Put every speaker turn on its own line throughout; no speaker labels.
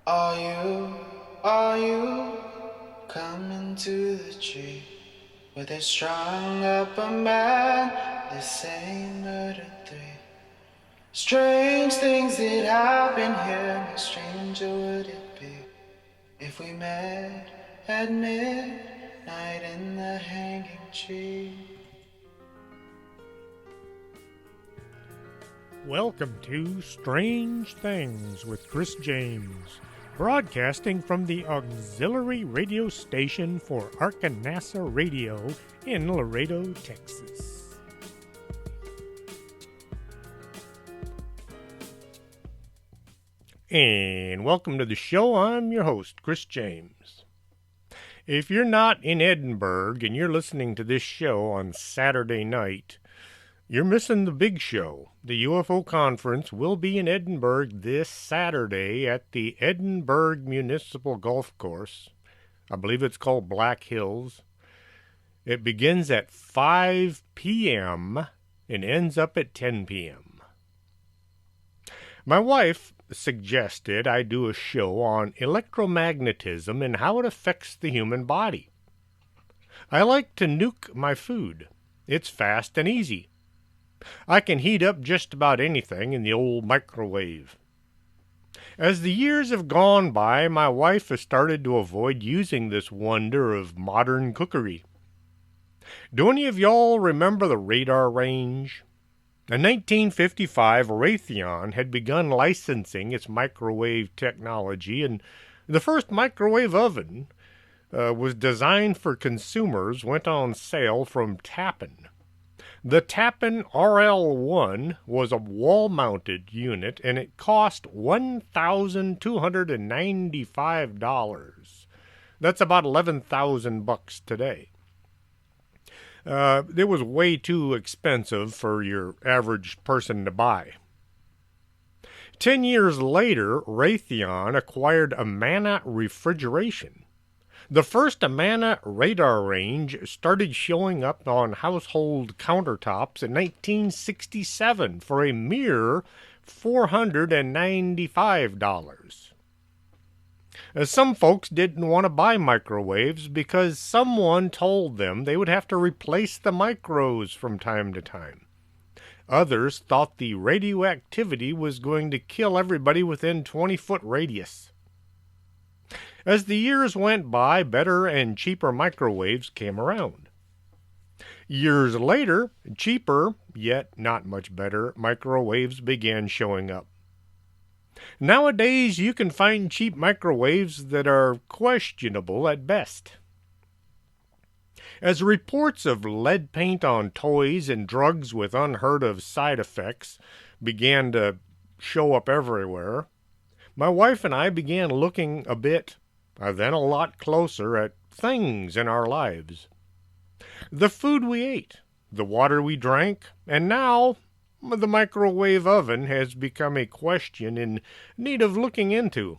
Are you coming to the tree where they strung up a man? They say murder three. Strange things that happen here. No stranger would it be if we met at midnight in the hanging tree.
Welcome to Strange Things with Chris James, broadcasting from the auxiliary radio station for Arkanasa Radio in Laredo, Texas. And welcome to the show. I'm your host, Chris James. If you're not in Edinburgh and you're listening to this show on Saturday night, you're missing the big show. The UFO conference will be in Edinburgh this Saturday at the Edinburgh Municipal Golf Course. I believe it's called Black Hills. It begins at 5 p.m. and ends up at 10 p.m. My wife suggested I do a show on electromagnetism and how it affects the human body. I like to nuke my food. It's fast and easy. I can heat up just about anything in the old microwave. As the years have gone by, my wife has started to avoid using this wonder of modern cookery. Do any of y'all remember the radar range? In 1955, Raytheon had begun licensing its microwave technology, and the first microwave oven was designed for consumers went on sale from Tappan. The Tappan RL-1 was a wall-mounted unit, and it cost $1,295. That's about $11,000 today. It was way too expensive for your average person to buy. 10 years later, Raytheon acquired Amana Refrigeration. The first Amana radar range started showing up on household countertops in 1967 for a mere $495. Some folks didn't want to buy microwaves because someone told them they would have to replace the micros from time to time. Others thought the radioactivity was going to kill everybody within 20-foot radius. As the years went by, better and cheaper microwaves came around. Years later, cheaper, yet not much better, microwaves began showing up. Nowadays, you can find cheap microwaves that are questionable at best. As reports of lead paint on toys and drugs with unheard-of side effects began to show up everywhere, my wife and I began looking a bit, then a lot closer at things in our lives. The food we ate, the water we drank, and now the microwave oven has become a question in need of looking into.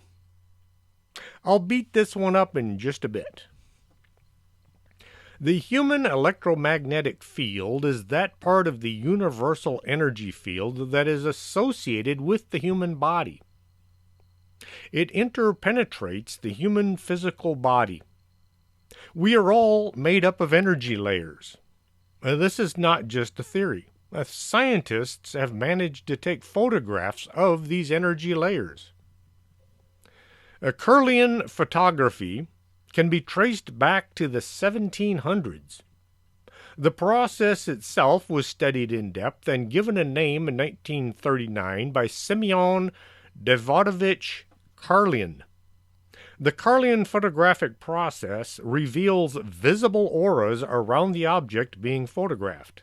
I'll beat this one up in just a bit. The human electromagnetic field is that part of the universal energy field that is associated with the human body. It interpenetrates the human physical body. We are all made up of energy layers. This is not just a theory. Scientists have managed to take photographs of these energy layers. Kirlian photography can be traced back to the 1700s. The process itself was studied in depth and given a name in 1939 by Simeon Davidovich Kirlian. The Kirlian photographic process reveals visible auras around the object being photographed.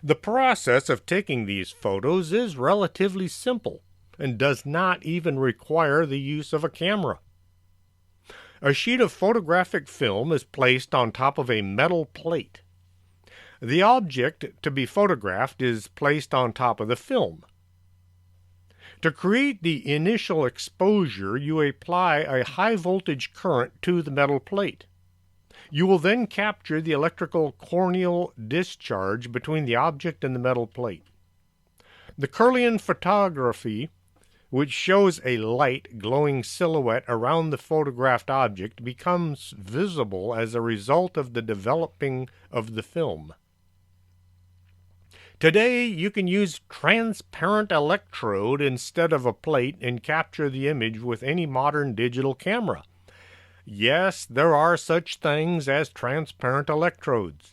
The process of taking these photos is relatively simple and does not even require the use of a camera. A sheet of photographic film is placed on top of a metal plate. The object to be photographed is placed on top of the film. To create the initial exposure, you apply a high-voltage current to the metal plate. You will then capture the electrical corneal discharge between the object and the metal plate. The Kirlian photography which shows a light glowing silhouette around the photographed object, becomes visible as a result of the developing of the film. Today, you can use transparent electrode instead of a plate and capture the image with any modern digital camera. Yes, there are such things as transparent electrodes.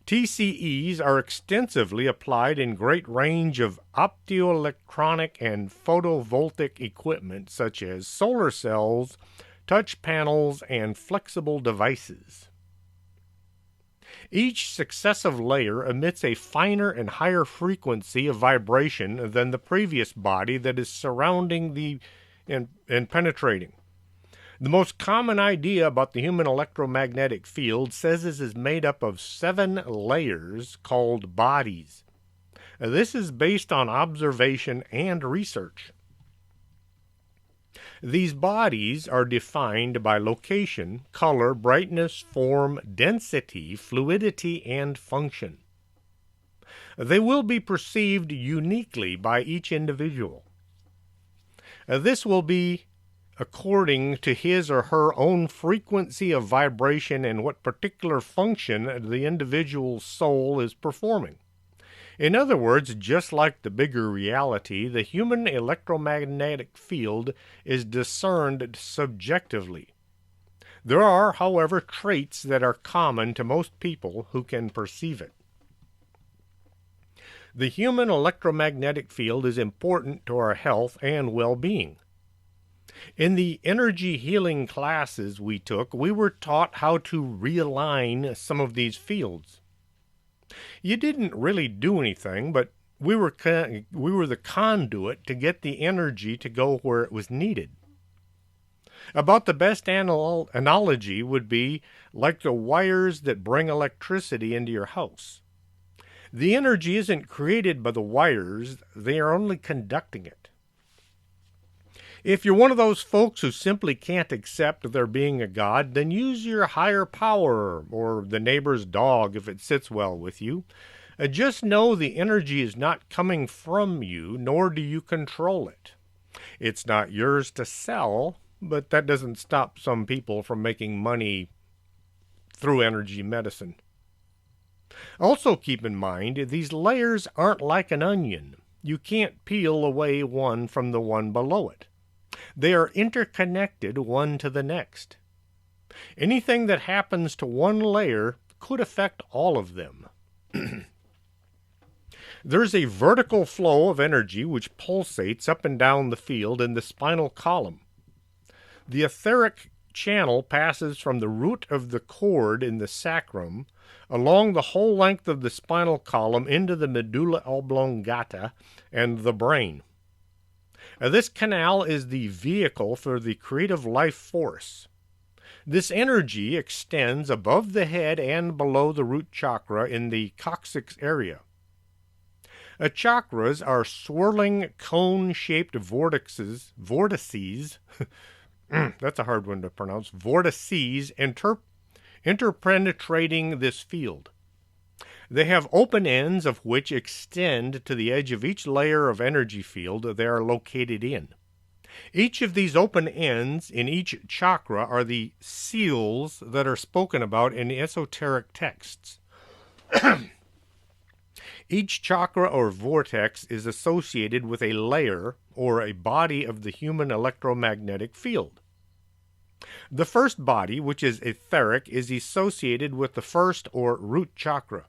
TCEs are extensively applied in great range of optoelectronic and photovoltaic equipment such as solar cells, touch panels, and flexible devices. Each successive layer emits a finer and higher frequency of vibration than the previous body that is surrounding and penetrating. The most common idea about the human electromagnetic field says it is made up of 7 layers called bodies. This is based on observation and research. These bodies are defined by location, color, brightness, form, density, fluidity, and function. They will be perceived uniquely by each individual. This will be according to his or her own frequency of vibration and what particular function the individual's soul is performing. In other words, just like the bigger reality, the human electromagnetic field is discerned subjectively. There are, however, traits that are common to most people who can perceive it. The human electromagnetic field is important to our health and well-being. In the energy healing classes we took, we were taught how to realign some of these fields. You didn't really do anything, but we were the conduit to get the energy to go where it was needed. About the best analogy would be like the wires that bring electricity into your house. The energy isn't created by the wires, they are only conducting it. If you're one of those folks who simply can't accept there being a God, then use your higher power, or the neighbor's dog if it sits well with you. Just know the energy is not coming from you, nor do you control it. It's not yours to sell, but that doesn't stop some people from making money through energy medicine. Also keep in mind, these layers aren't like an onion. You can't peel away one from the one below it. They are interconnected one to the next. Anything that happens to one layer could affect all of them. There's a vertical flow of energy which pulsates up and down the field in the spinal column. The etheric channel passes from the root of the cord in the sacrum along the whole length of the spinal column into the medulla oblongata and the brain. This canal is the vehicle for the creative life force. This energy extends above the head and below the root chakra in the coccyx area. Chakras are swirling cone-shaped vortices that's a hard one to pronounce, vortices interpenetrating this field. They have open ends of which extend to the edge of each layer of energy field they are located in. Each of these open ends in each chakra are the seals that are spoken about in esoteric texts. Each chakra or vortex is associated with a layer or a body of the human electromagnetic field. The first body, which is etheric, is associated with the first or root chakra.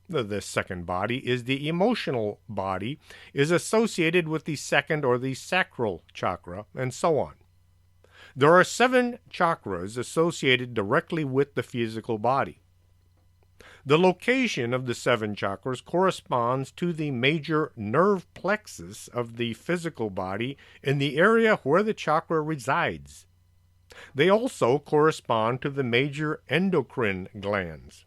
The second body is the emotional body, is associated with the second or the sacral chakra, and so on. There are 7 chakras associated directly with the physical body. The location of the 7 chakras corresponds to the major nerve plexus of the physical body in the area where the chakra resides. They also correspond to the major endocrine glands.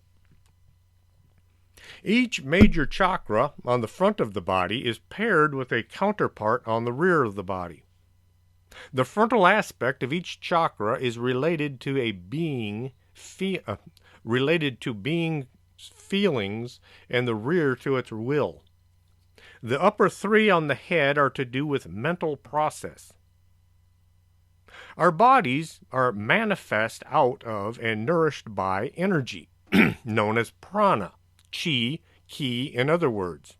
Each major chakra on the front of the body is paired with a counterpart on the rear of the body. The frontal aspect of each chakra is related to feelings, and the rear to its will. The upper three on the head are to do with mental process. Our bodies are manifest out of and nourished by energy, known as prana, chi, ki, in other words.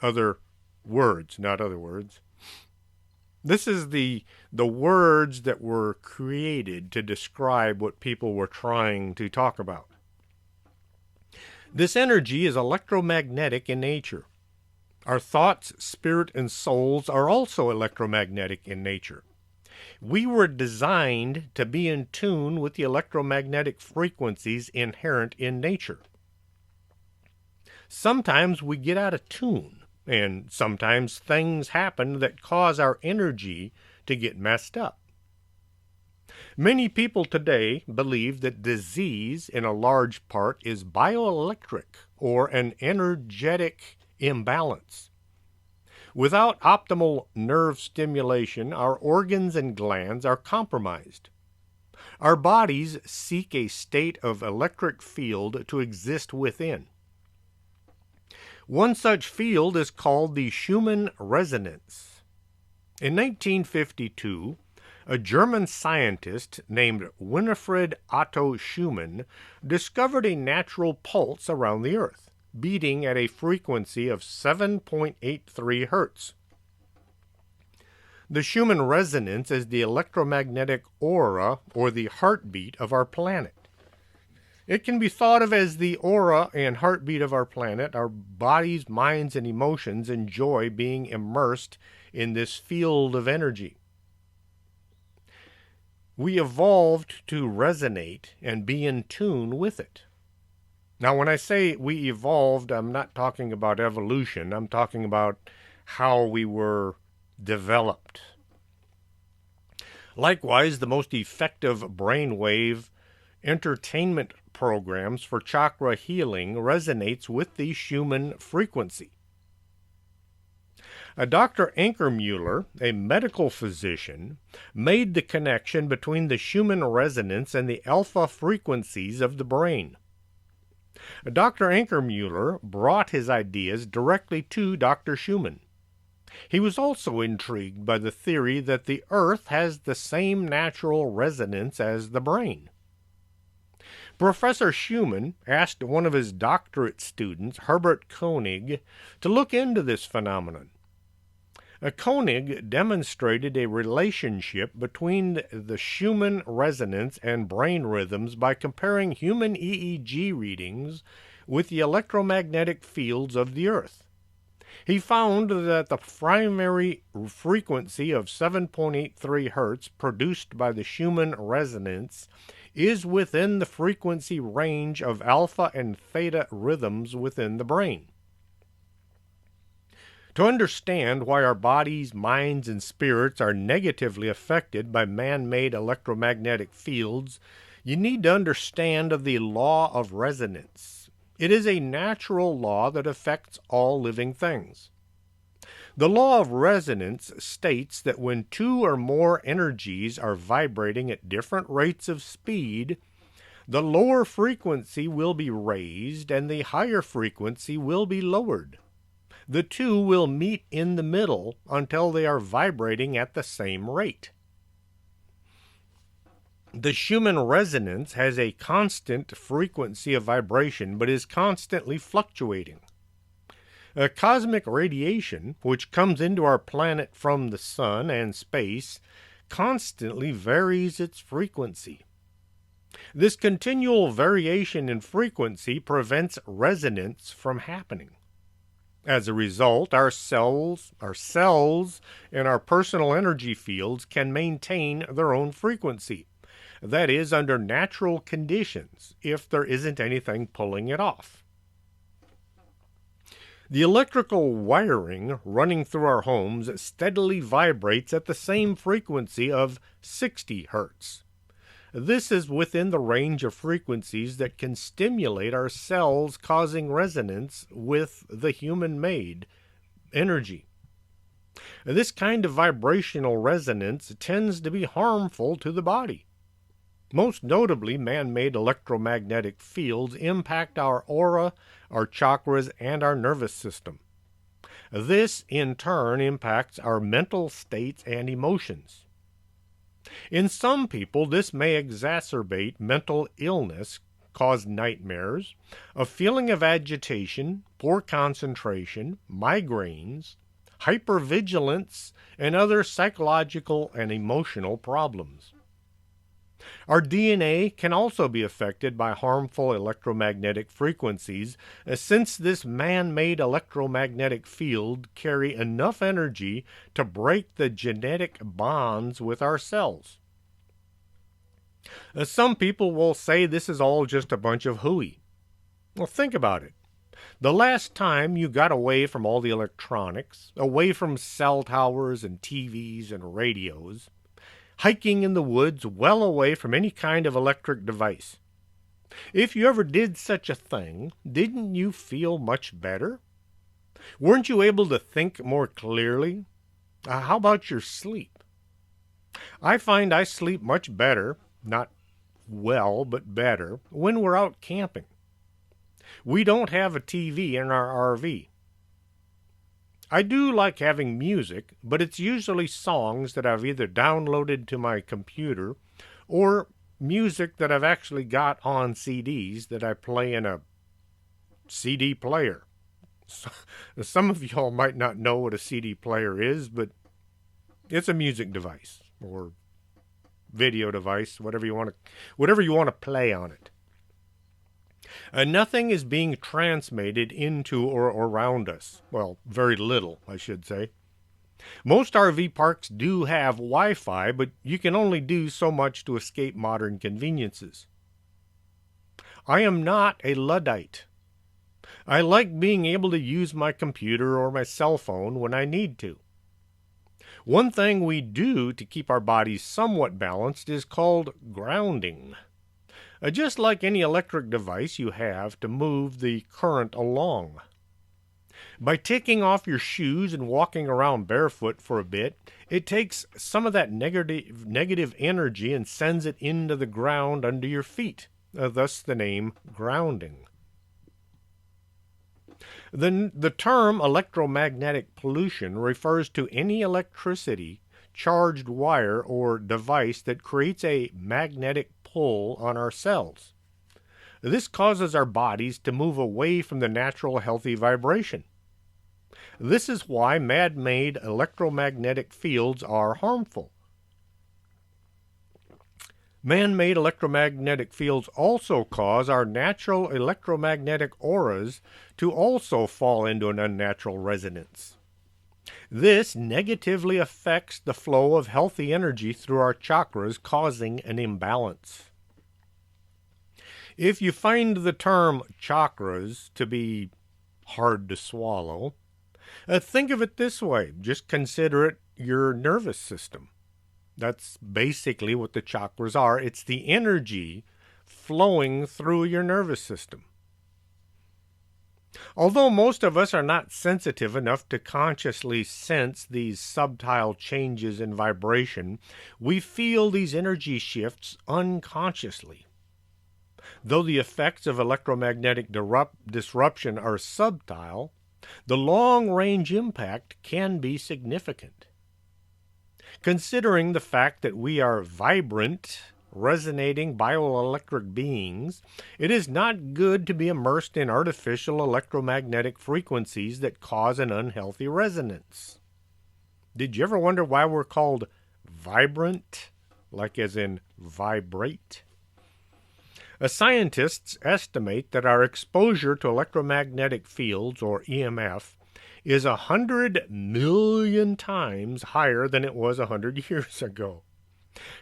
Other words, not other words. This is the words that were created to describe what people were trying to talk about. This energy is electromagnetic in nature. Our thoughts, spirit, and souls are also electromagnetic in nature. We were designed to be in tune with the electromagnetic frequencies inherent in nature. Sometimes we get out of tune, and sometimes things happen that cause our energy to get messed up. Many people today believe that disease, in a large part, is bioelectric or an energetic imbalance. Without optimal nerve stimulation, our organs and glands are compromised. Our bodies seek a state of electric field to exist within. One such field is called the Schumann resonance. In 1952, a German scientist named Winifred Otto Schumann discovered a natural pulse around the Earth, beating at a frequency of 7.83 hertz. The Schumann resonance is the electromagnetic aura, or the heartbeat of our planet. It can be thought of as the aura and heartbeat of our planet. Our bodies, minds, and emotions enjoy being immersed in this field of energy. We evolved to resonate and be in tune with it. Now, when I say we evolved, I'm not talking about evolution. I'm talking about how we were developed. Likewise, the most effective brainwave entertainment programs for chakra healing resonates with the Schumann frequency. Dr. Ankermuller, a medical physician, made the connection between the Schumann resonance and the alpha frequencies of the brain. Dr. Ankermuller brought his ideas directly to Dr. Schumann. He was also intrigued by the theory that the Earth has the same natural resonance as the brain. Professor Schumann asked one of his doctorate students, Herbert Koenig, to look into this phenomenon. Koenig demonstrated a relationship between the Schumann resonance and brain rhythms by comparing human EEG readings with the electromagnetic fields of the Earth. He found that the primary frequency of 7.83 hertz produced by the Schumann resonance is within the frequency range of alpha and theta rhythms within the brain. To understand why our bodies, minds, and spirits are negatively affected by man-made electromagnetic fields, you need to understand the law of resonance. It is a natural law that affects all living things. The law of resonance states that when two or more energies are vibrating at different rates of speed, the lower frequency will be raised and the higher frequency will be lowered. The two will meet in the middle until they are vibrating at the same rate. The Schumann resonance has a constant frequency of vibration, but is constantly fluctuating. Cosmic radiation, which comes into our planet from the sun and space, constantly varies its frequency. This continual variation in frequency prevents resonance from happening. As a result, our cells, and our personal energy fields can maintain their own frequency. That is, under natural conditions, if there isn't anything pulling it off. The electrical wiring running through our homes steadily vibrates at the same frequency of 60 hertz. This is within the range of frequencies that can stimulate our cells, causing resonance with the human-made energy. This kind of vibrational resonance tends to be harmful to the body. Most notably, man-made electromagnetic fields impact our aura, our chakras, and our nervous system. This, in turn, impacts our mental states and emotions. In some people, this may exacerbate mental illness, cause nightmares, a feeling of agitation, poor concentration, migraines, hypervigilance, and other psychological and emotional problems. Our DNA can also be affected by harmful electromagnetic frequencies, since this man-made electromagnetic field carry enough energy to break the genetic bonds with our cells. Some people will say this is all just a bunch of hooey. Well, think about it. The last time you got away from all the electronics, away from cell towers and TVs and radios, hiking in the woods well away from any kind of electric device. If you ever did such a thing, didn't you feel much better? Weren't you able to think more clearly? How about your sleep? I find I sleep much better, not well, but better, when we're out camping. We don't have a TV in our RV. I do like having music, but it's usually songs that I've either downloaded to my computer or music that I've actually got on CDs that I play in a CD player. Some of y'all might not know what a CD player is, but it's a music device or video device, whatever you want to play on it. Nothing is being transmitted into or around us. Well, very little, I should say. Most RV parks do have Wi-Fi, but you can only do so much to escape modern conveniences. I am not a Luddite. I like being able to use my computer or my cell phone when I need to. One thing we do to keep our bodies somewhat balanced is called grounding. Just like any electric device you have to move the current along. By taking off your shoes and walking around barefoot for a bit, it takes some of that negative energy and sends it into the ground under your feet, thus the name grounding. The term electromagnetic pollution refers to any electricity, charged wire, or device that creates a magnetic pull on our cells. This causes our bodies to move away from the natural healthy vibration. This is why man-made electromagnetic fields are harmful. Man-made electromagnetic fields also cause our natural electromagnetic auras to also fall into an unnatural resonance. This negatively affects the flow of healthy energy through our chakras, causing an imbalance. If you find the term chakras to be hard to swallow, think of it this way. Just consider it your nervous system. That's basically what the chakras are. It's the energy flowing through your nervous system. Although most of us are not sensitive enough to consciously sense these subtle changes in vibration, we feel these energy shifts unconsciously. Though the effects of electromagnetic disruption are subtle, the long-range impact can be significant. Considering the fact that we are vibrant, resonating bioelectric beings, it is not good to be immersed in artificial electromagnetic frequencies that cause an unhealthy resonance. Did you ever wonder why we're called vibrant, like as in vibrate? Scientists estimate that our exposure to electromagnetic fields, or EMF, is 100 million times higher than it was 100 years ago.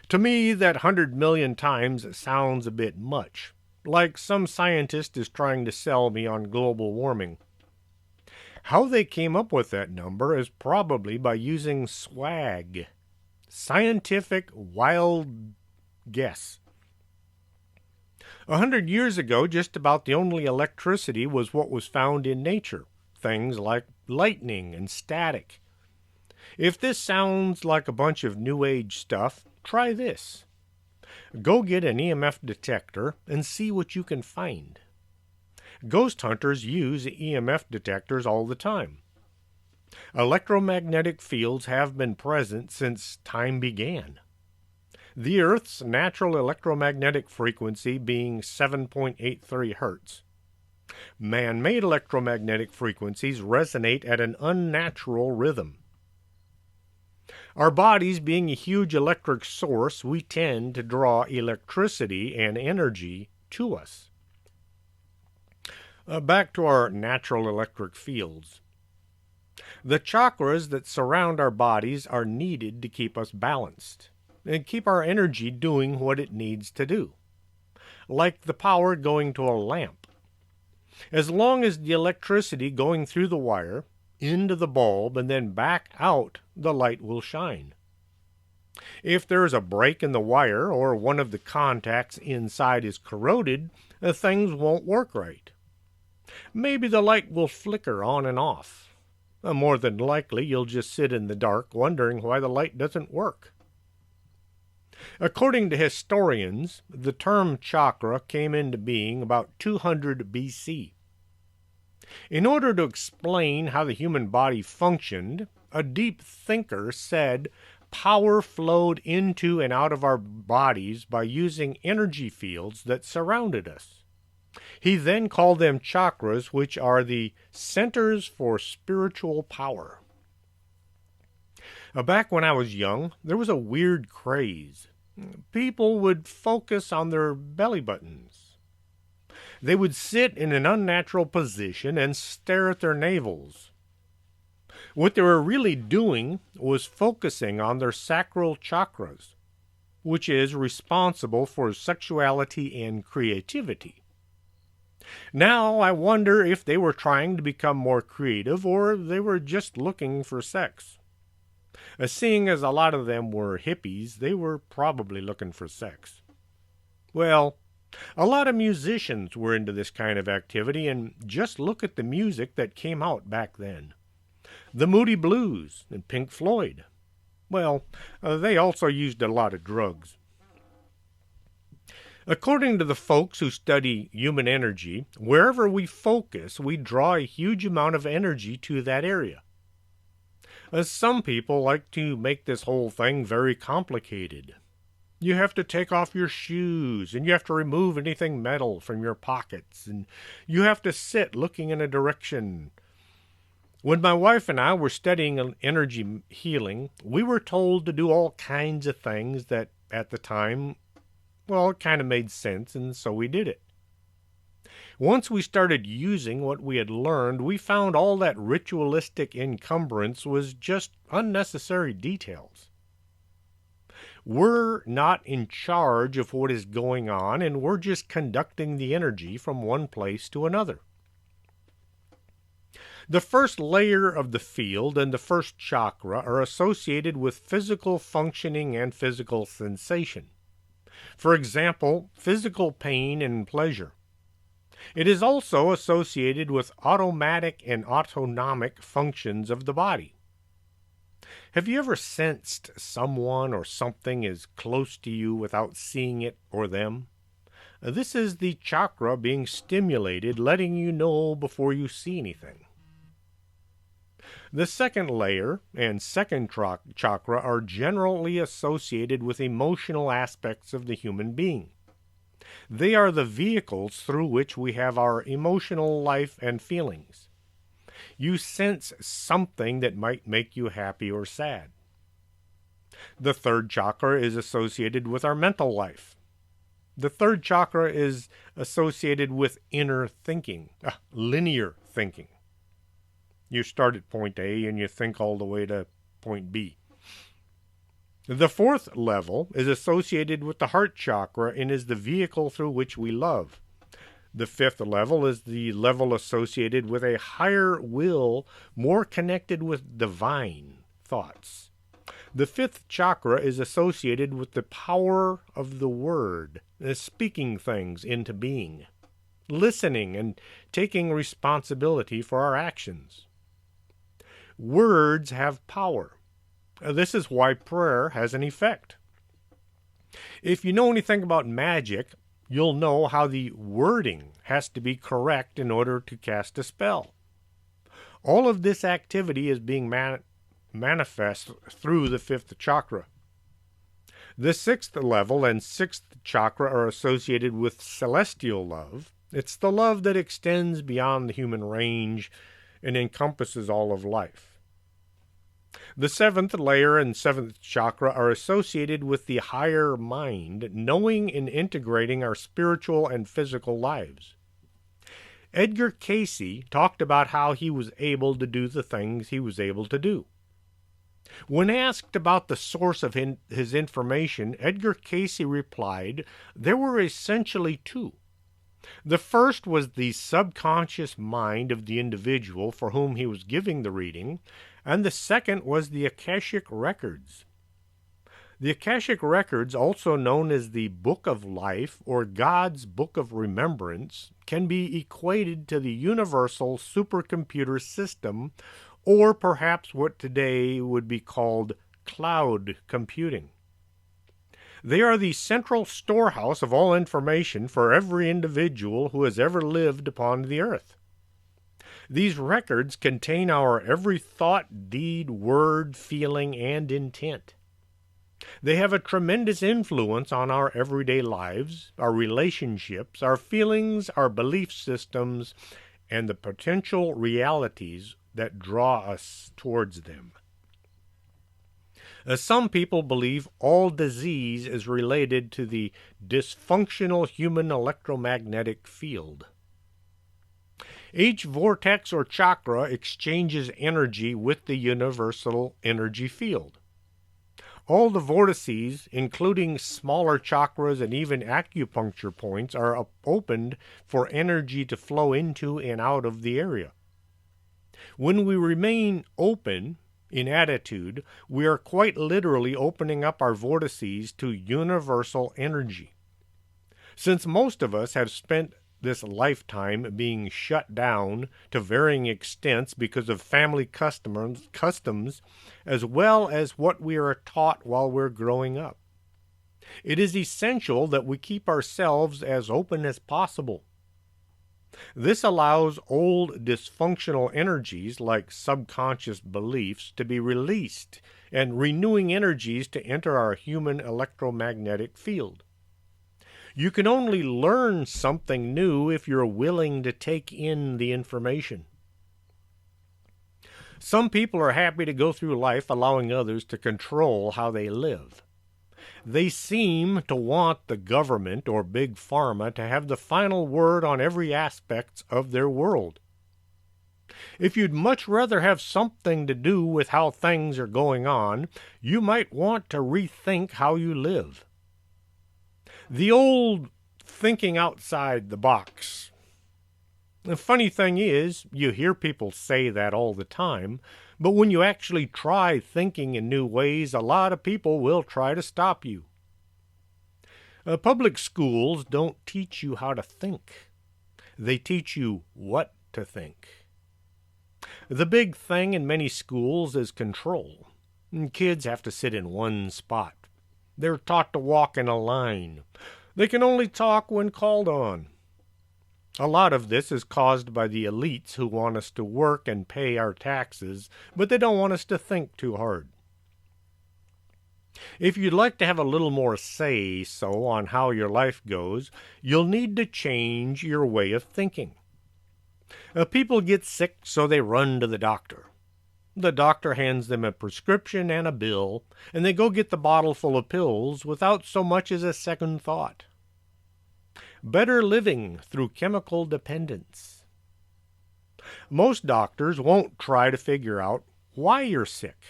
To me, that 100 million times sounds a bit much, like some scientist is trying to sell me on global warming. How they came up with that number is probably by using swag, scientific wild guess. 100 years ago, just about the only electricity was what was found in nature, things like lightning and static. If this sounds like a bunch of New Age stuff, try this. Go get an EMF detector and see what you can find. Ghost hunters use EMF detectors all the time. Electromagnetic fields have been present since time began. The Earth's natural electromagnetic frequency being 7.83 Hertz. Man-made electromagnetic frequencies resonate at an unnatural rhythm. Our bodies being a huge electric source, we tend to draw electricity and energy to us. Back to our natural electric fields. The chakras that surround our bodies are needed to keep us balanced and keep our energy doing what it needs to do, like the power going to a lamp. As long as the electricity going through the wire, into the bulb, and then back out, the light will shine. If there is a break in the wire or one of the contacts inside is corroded, things won't work right. Maybe the light will flicker on and off. More than likely, you'll just sit in the dark wondering why the light doesn't work. According to historians, the term chakra came into being about 200 BC. In order to explain how the human body functioned, a deep thinker said power flowed into and out of our bodies by using energy fields that surrounded us. He then called them chakras, which are the centers for spiritual power. Back when I was young, there was a weird craze. People would focus on their belly buttons. They would sit in an unnatural position and stare at their navels. What they were really doing was focusing on their sacral chakras, which is responsible for sexuality and creativity. Now I wonder if they were trying to become more creative or they were just looking for sex. Seeing as a lot of them were hippies, they were probably looking for sex. Well, a lot of musicians were into this kind of activity, and just look at the music that came out back then. The Moody Blues and Pink Floyd. Well, they also used a lot of drugs. According to the folks who study human energy, wherever we focus, we draw a huge amount of energy to that area. Some people like to make this whole thing very complicated. You have to take off your shoes, and you have to remove anything metal from your pockets, and you have to sit looking in a direction. When my wife and I were studying energy healing, we were told to do all kinds of things that, at the time, well, it kind of made sense, and so we did it. Once we started using what we had learned, we found all that ritualistic encumbrance was just unnecessary details. We're not in charge of what is going on, and we're just conducting the energy from one place to another. The first layer of the field and the first chakra are associated with physical functioning and physical sensation. For example, physical pain and pleasure. It is also associated with automatic and autonomic functions of the body. Have you ever sensed someone or something is close to you without seeing it or them? This is the chakra being stimulated, letting you know before you see anything. The second layer and second chakra are generally associated with emotional aspects of the human being. They are the vehicles through which we have our emotional life and feelings. You sense something that might make you happy or sad. The third chakra is associated with our mental life. The third chakra is associated with inner thinking, linear thinking. You start at point A and you think all the way to point B. The fourth level is associated with the heart chakra and is the vehicle through which we love. The fifth level is the level associated with a higher will, more connected with divine thoughts. The fifth chakra is associated with the power of the word, speaking things into being, listening and taking responsibility for our actions. Words have power. This is why prayer has an effect. If you know anything about magic, you'll know how the wording has to be correct in order to cast a spell. All of this activity is being manifest through the fifth chakra. The sixth level and sixth chakra are associated with celestial love. It's the love that extends beyond the human range and encompasses all of life. The seventh layer and seventh chakra are associated with the higher mind, knowing and integrating our spiritual and physical lives. Edgar Cayce talked about how he was able to do the things he was able to do. When asked about the source of his information, Edgar Cayce replied, there were essentially two. The first was the subconscious mind of the individual for whom he was giving the reading, and the second was the Akashic Records. The Akashic Records, also known as the Book of Life or God's Book of Remembrance, can be equated to the universal supercomputer system, or perhaps what today would be called cloud computing. They are the central storehouse of all information for every individual who has ever lived upon the earth. These records contain our every thought, deed, word, feeling, and intent. They have a tremendous influence on our everyday lives, our relationships, our feelings, our belief systems, and the potential realities that draw us towards them. Some people believe all disease is related to the dysfunctional human electromagnetic field. Each vortex or chakra exchanges energy with the universal energy field. All the vortices, including smaller chakras and even acupuncture points, are opened for energy to flow into and out of the area. When we remain open in attitude, we are quite literally opening up our vortices to universal energy. Since most of us have spent this lifetime being shut down to varying extents because of family customs, as well as what we are taught while we're growing up, it is essential that we keep ourselves as open as possible. This allows old dysfunctional energies like subconscious beliefs to be released and renewing energies to enter our human electromagnetic field. You can only learn something new if you're willing to take in the information. Some people are happy to go through life allowing others to control how they live. They seem to want the government or big pharma to have the final word on every aspect of their world. If you'd much rather have something to do with how things are going on, you might want to rethink how you live. The old thinking outside the box. The funny thing is, you hear people say that all the time, but when you actually try thinking in new ways, a lot of people will try to stop you. Public schools don't teach you how to think. They teach you what to think. The big thing in many schools is control. Kids have to sit in one spot. They're taught to walk in a line. They can only talk when called on. A lot of this is caused by the elites who want us to work and pay our taxes, but they don't want us to think too hard. If you'd like to have a little more say-so on how your life goes, you'll need to change your way of thinking. People get sick, so they run to the doctor. The doctor hands them a prescription and a bill, and they go get the bottle full of pills without so much as a second thought. Better living through chemical dependence. Most doctors won't try to figure out why you're sick.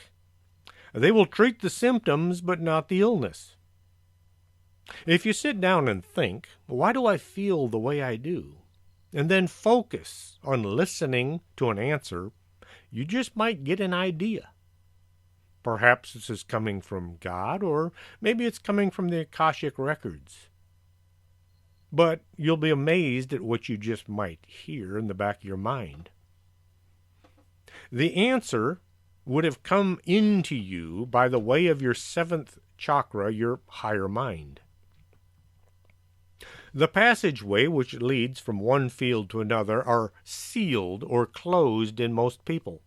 They will treat the symptoms, but not the illness. If you sit down and think, why do I feel the way I do? And then focus on listening to an answer, you just might get an idea. Perhaps this is coming from God, or maybe it's coming from the Akashic Records. But you'll be amazed at what you just might hear in the back of your mind. The answer would have come into you by the way of your seventh chakra, your higher mind. The passageway which leads from one field to another are sealed or closed in most people.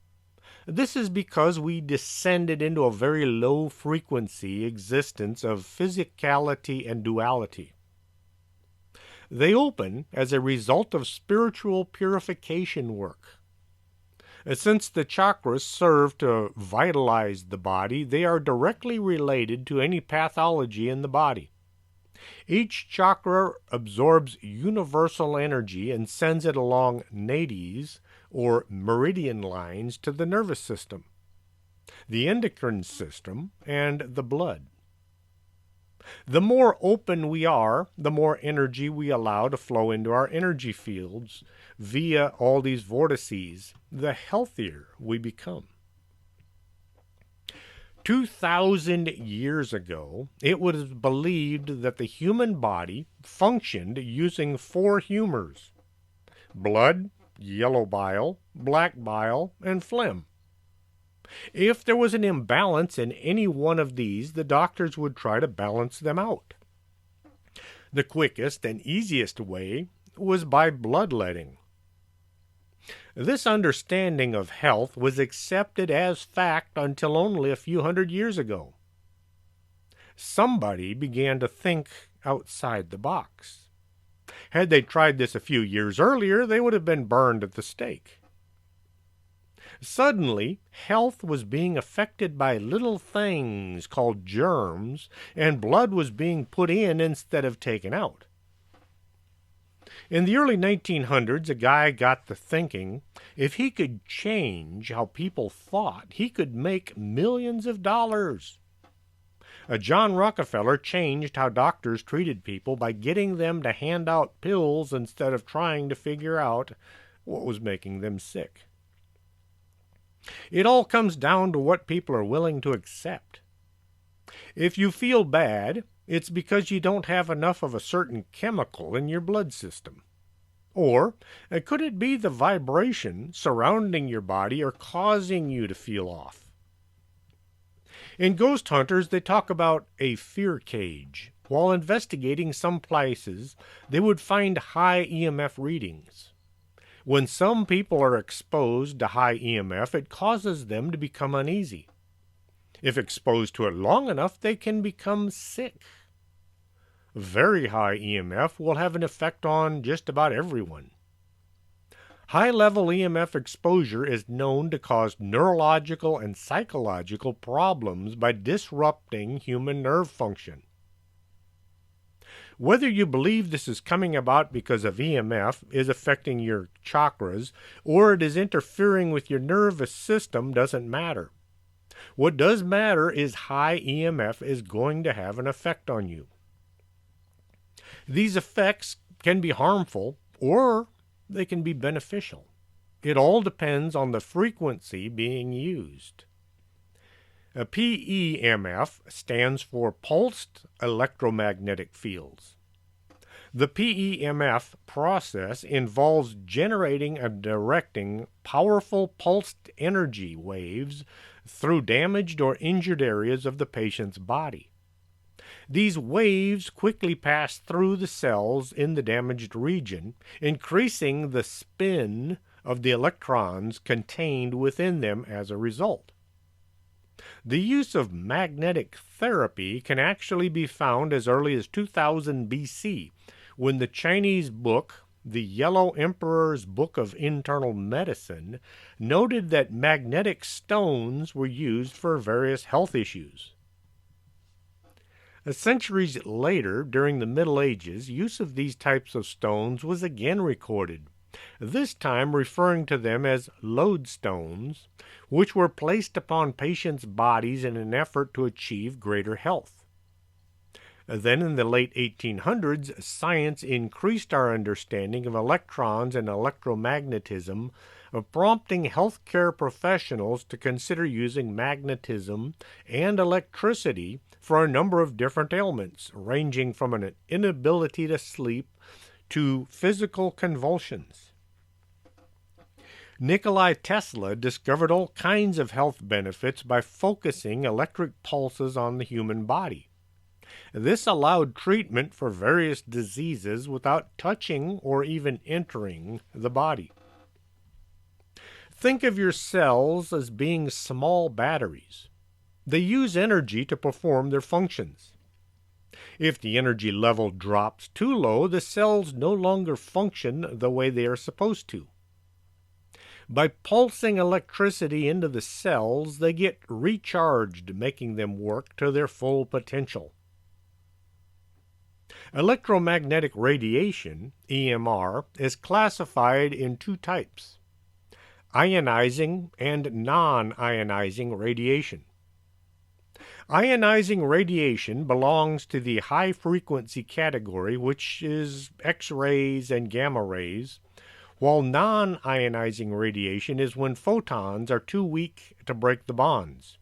This is because we descended into a very low frequency existence of physicality and duality. They open as a result of spiritual purification work. Since the chakras serve to vitalize the body, they are directly related to any pathology in the body. Each chakra absorbs universal energy and sends it along nadis, or meridian lines, to the nervous system, the endocrine system, and the blood. The more open we are, the more energy we allow to flow into our energy fields via all these vortices, the healthier we become. 2,000 years ago, it was believed that the human body functioned using 4 humors: blood, yellow bile, black bile, and phlegm. If there was an imbalance in any one of these, the doctors would try to balance them out. The quickest and easiest way was by bloodletting. This understanding of health was accepted as fact until only a few hundred years ago. Somebody began to think outside the box. Had they tried this a few years earlier, they would have been burned at the stake. Suddenly, health was being affected by little things called germs, and blood was being put in instead of taken out. In the early 1900s, a guy got to thinking if he could change how people thought, he could make millions of dollars. John Rockefeller changed how doctors treated people by getting them to hand out pills instead of trying to figure out what was making them sick. It all comes down to what people are willing to accept. If you feel bad, it's because you don't have enough of a certain chemical in your blood system. Or could it be the vibration surrounding your body or causing you to feel off? In Ghost Hunters, they talk about a fear cage. While investigating some places, they would find high EMF readings. When some people are exposed to high EMF, it causes them to become uneasy. If exposed to it long enough, they can become sick. Very high EMF will have an effect on just about everyone. High-level EMF exposure is known to cause neurological and psychological problems by disrupting human nerve function. Whether you believe this is coming about because of EMF is affecting your chakras, or it is interfering with your nervous system, doesn't matter. What does matter is high EMF is going to have an effect on you. These effects can be harmful, or they can be beneficial. It all depends on the frequency being used. A PEMF stands for Pulsed Electromagnetic Fields. The PEMF process involves generating and directing powerful pulsed energy waves through damaged or injured areas of the patient's body. These waves quickly pass through the cells in the damaged region, increasing the spin of the electrons contained within them as a result. The use of magnetic therapy can actually be found as early as 2000 BC, when the Chinese book, The Yellow Emperor's Book of Internal Medicine, noted that magnetic stones were used for various health issues. Centuries later, during the Middle Ages, use of these types of stones was again recorded, this time referring to them as lodestones, which were placed upon patients' bodies in an effort to achieve greater health. Then in the late 1800s, science increased our understanding of electrons and electromagnetism, prompting healthcare professionals to consider using magnetism and electricity for a number of different ailments, ranging from an inability to sleep to physical convulsions. Nikola Tesla discovered all kinds of health benefits by focusing electric pulses on the human body. This allowed treatment for various diseases without touching or even entering the body. Think of your cells as being small batteries. They use energy to perform their functions. If the energy level drops too low, the cells no longer function the way they are supposed to. By pulsing electricity into the cells, they get recharged, making them work to their full potential. Electromagnetic radiation, EMR, is classified in two types: ionizing and non-ionizing radiation. Ionizing radiation belongs to the high-frequency category, which is X-rays and gamma rays, while non-ionizing radiation is when photons are too weak to break the bonds.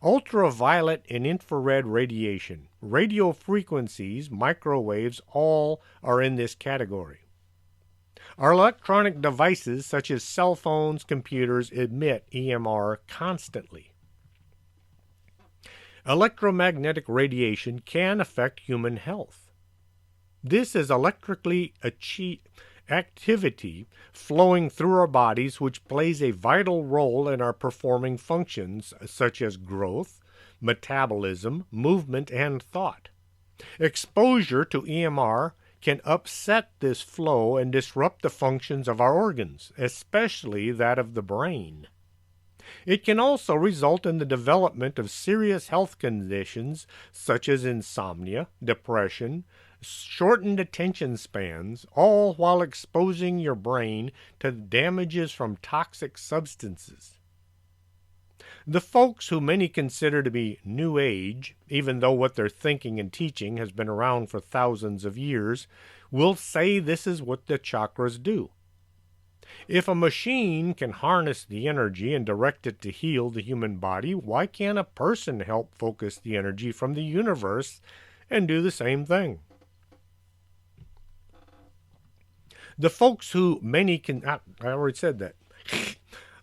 Ultraviolet and infrared radiation, radio frequencies, microwaves, all are in this category. Our electronic devices, such as cell phones, computers, emit EMR constantly. Electromagnetic radiation can affect human health. This is electrically activity flowing through our bodies which plays a vital role in our performing functions such as growth, metabolism, movement, and thought. Exposure to EMR can upset this flow and disrupt the functions of our organs, especially that of the brain. It can also result in the development of serious health conditions such as insomnia, depression, shortened attention spans, all while exposing your brain to damages from toxic substances. The folks who many consider to be New Age, even though what they're thinking and teaching has been around for thousands of years, will say this is what the chakras do. If a machine can harness the energy and direct it to heal the human body, why can't a person help focus the energy from the universe and do the same thing? The folks who many can... I already said that.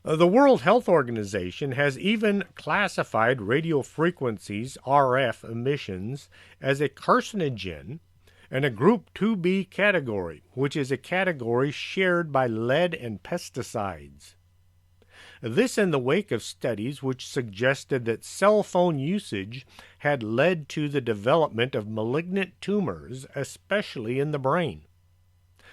The World Health Organization has even classified radio frequencies, RF emissions, as a carcinogen and a Group 2B category, which is a category shared by lead and pesticides. This in the wake of studies which suggested that cell phone usage had led to the development of malignant tumors, especially in the brain.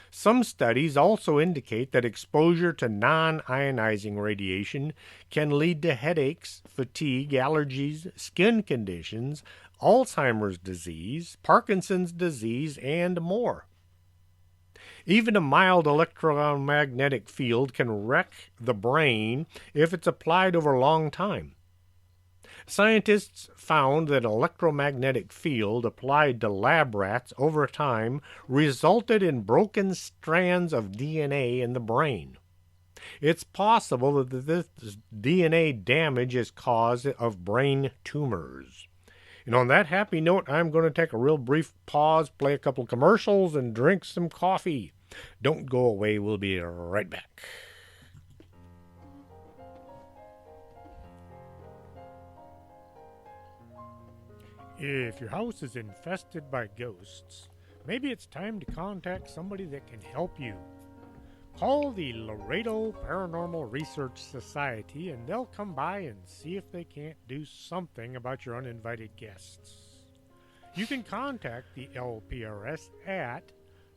Some studies also indicate that exposure to non-ionizing radiation can lead to headaches, fatigue, allergies, skin conditions, Alzheimer's disease, Parkinson's disease, and more. Even a mild electromagnetic field can wreck the brain if it's applied over a long time. Scientists found that an electromagnetic field applied to lab rats over time resulted in broken strands of DNA in the brain. It's possible that this DNA damage is cause of brain tumors. And on that happy note, I'm going to take a real brief pause, play a couple commercials, and drink some coffee. Don't go away. We'll be right back. If your house is infested by ghosts, maybe it's time to contact somebody that can help you. Call the Laredo Paranormal Research Society and they'll come by and see if they can't do something about your uninvited guests. You can contact the LPRS at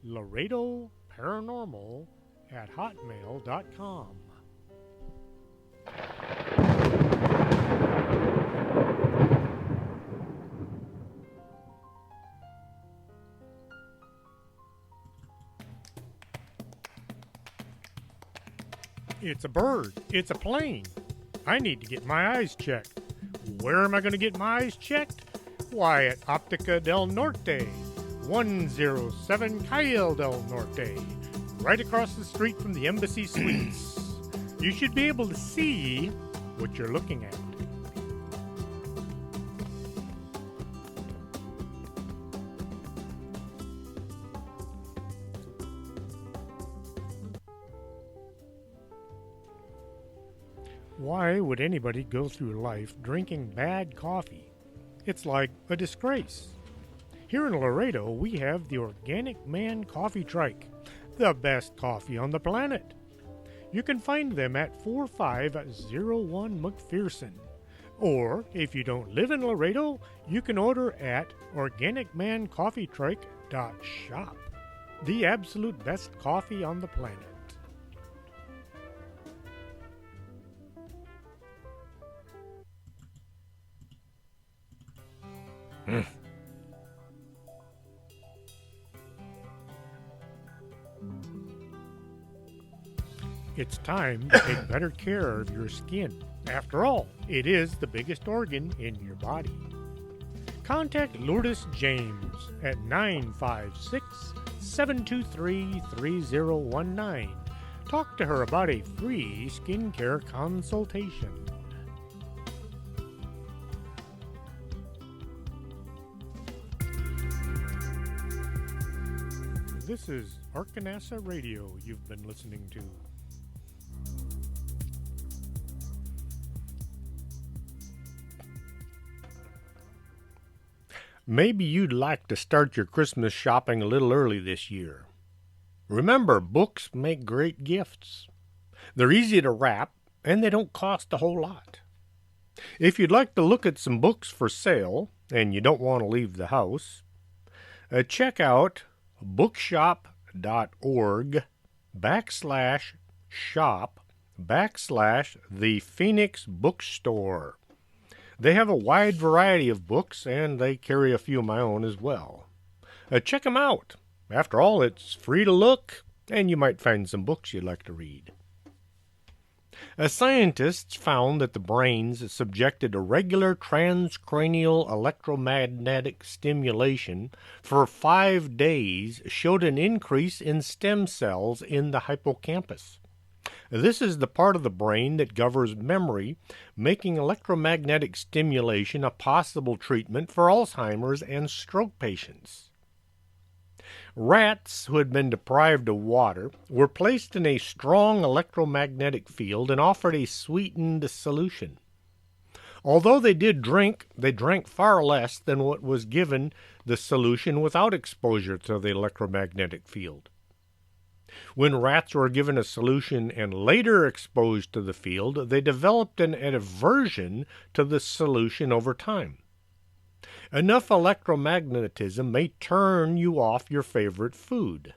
laredoparanormal@hotmail.com. It's a bird. It's a plane. I need to get my eyes checked. Where am I going to get my eyes checked? Why, at Optica del Norte, 107 Calle del Norte, right across the street from the Embassy Suites. You should be able to see what you're looking at. Why would anybody go through life drinking bad coffee It's like a disgrace. Here in Laredo, we have the Organic Man Coffee Trike, the best coffee on the planet. You can find them at 4501 McPherson. Or, if you don't live in Laredo, you can order at organicmancoffeetrike.shop. The absolute best coffee on the planet. It's time to take better care of your skin. After all, it is the biggest organ in your body. Contact Lourdes James at 956-723-3019. Talk to her about a free skincare consultation. This is Arkanasa Radio you've been listening to. Maybe you'd like to start your Christmas shopping a little early this year. Remember, books make great gifts. They're easy to wrap, and they don't cost a whole lot. If you'd like to look at some books for sale, and you don't want to leave the house, check out bookshop.org/shop/the Phoenix Bookstore. They have a wide variety of books, and they carry a few of my own as well. Check them out. After all, it's free to look, and you might find some books you'd like to read. Scientists found that the brains subjected to regular transcranial electromagnetic stimulation for 5 days showed an increase in stem cells in the hippocampus. This is the part of the brain that governs memory, making electromagnetic stimulation a possible treatment for Alzheimer's and stroke patients. Rats who had been deprived of water were placed in a strong electromagnetic field and offered a sweetened solution. Although they did drink, they drank far less than what was given the solution without exposure to the electromagnetic field. When rats were given a solution and later exposed to the field, they developed an aversion to the solution over time. Enough electromagnetism may turn you off your favorite food.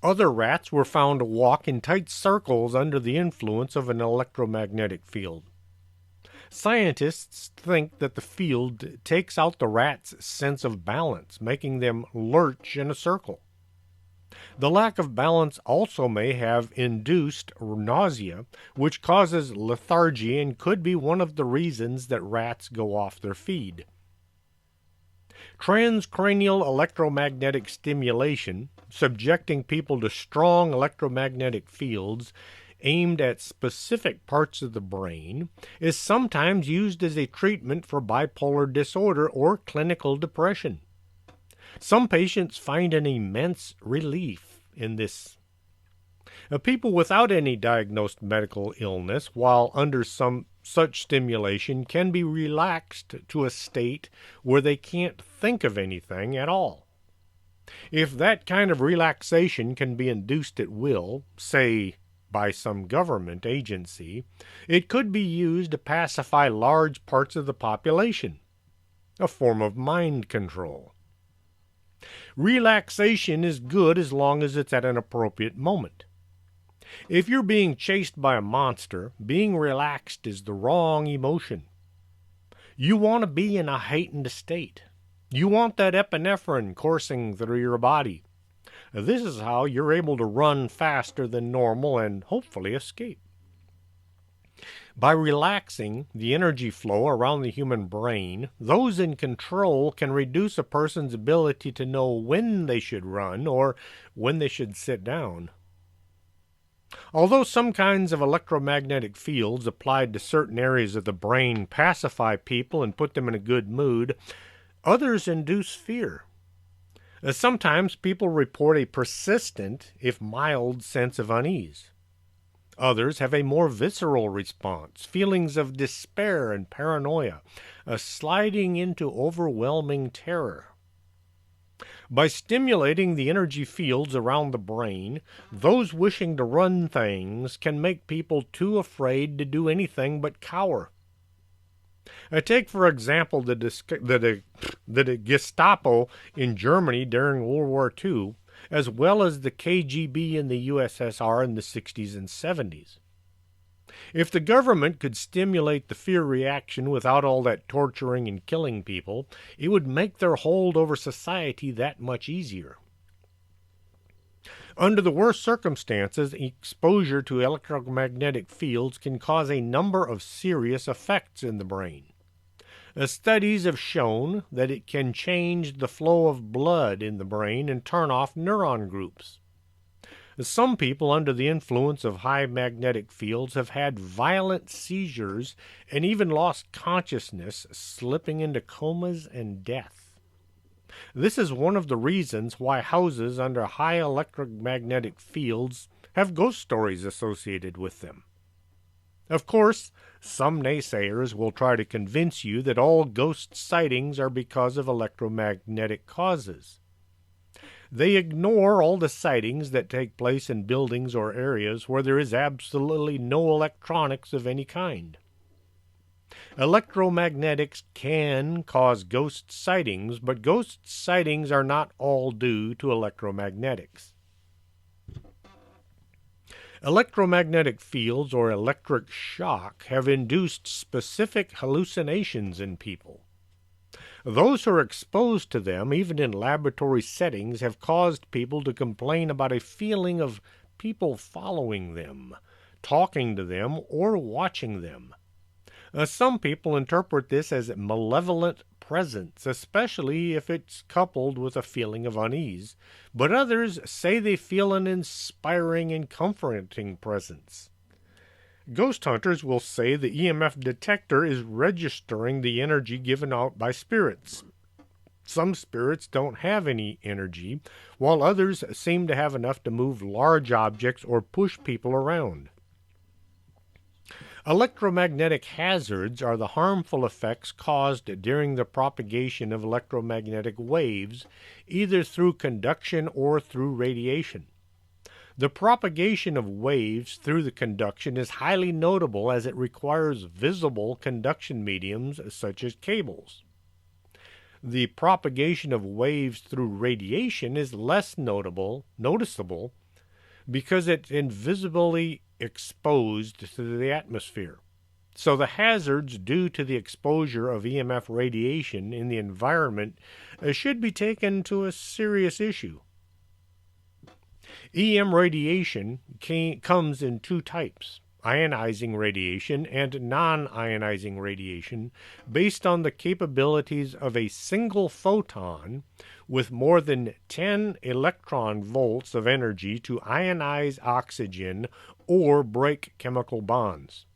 Other rats were found to walk in tight circles under the influence of an electromagnetic field. Scientists think that the field takes out the rats' sense of balance, making them lurch in a circle. The lack of balance also may have induced nausea, which causes lethargy and could be one of the reasons that rats go off their feed. Transcranial electromagnetic stimulation, subjecting people to strong electromagnetic fields aimed at specific parts of the brain, is sometimes used as a treatment for bipolar disorder or clinical depression. Some patients find an immense relief in this. People without any diagnosed medical illness, while under some such stimulation, can be relaxed to a state where they can't think of anything at all. If that kind of relaxation can be induced at will, say by some government agency, it could be used to pacify large parts of the population, a form of mind control. Relaxation is good as long as it's at an appropriate moment. If you're being chased by a monster, being relaxed is the wrong emotion. You want to be in a heightened state. You want that epinephrine coursing through your body. This is how you're able to run faster than normal and hopefully escape. By relaxing the energy flow around the human brain, those in control can reduce a person's ability to know when they should run or when they should sit down. Although some kinds of electromagnetic fields applied to certain areas of the brain pacify people and put them in a good mood, others induce fear. Sometimes people report a persistent, if mild, sense of unease. Others have a more visceral response, feelings of despair and paranoia, a sliding into overwhelming terror. By stimulating the energy fields around the brain, those wishing to run things can make people too afraid to do anything but cower. Take, for example, the Gestapo in Germany during World War II, as well as the KGB in the USSR in the 60s and 70s. If the government could stimulate the fear reaction without all that torturing and killing people, it would make their hold over society that much easier. Under the worst circumstances, exposure to electromagnetic fields can cause a number of serious effects in the brain. Studies have shown that it can change the flow of blood in the brain and turn off neuron groups. Some people under the influence of high magnetic fields have had violent seizures and even lost consciousness, slipping into comas and death. This is one of the reasons why houses under high electromagnetic fields have ghost stories associated with them. Of course, some naysayers will try to convince you that all ghost sightings are because of electromagnetic causes. They ignore all the sightings that take place in buildings or areas where there is absolutely no electronics of any kind. Electromagnetics can cause ghost sightings, but ghost sightings are not all due to electromagnetics. Electromagnetic fields or electric shock have induced specific hallucinations in people. Those who are exposed to them, even in laboratory settings, have caused people to complain about a feeling of people following them, talking to them, or watching them. Some people interpret this as malevolent presence, especially if it's coupled with a feeling of unease, but others say they feel an inspiring and comforting presence. Ghost hunters will say the EMF detector is registering the energy given out by spirits. Some spirits don't have any energy, while others seem to have enough to move large objects or push people around. Electromagnetic hazards are the harmful effects caused during the propagation of electromagnetic waves, either through conduction or through radiation. The propagation of waves through the conduction is highly notable as it requires visible conduction mediums such as cables. The propagation of waves through radiation is less noticeable because it's invisibly exposed to the atmosphere. So the hazards due to the exposure of EMF radiation in the environment should be taken to a serious issue. EM radiation comes in two types, ionizing radiation and non-ionizing radiation, based on the capabilities of a single photon with more than 10 electron volts of energy to ionize oxygen or break chemical bonds.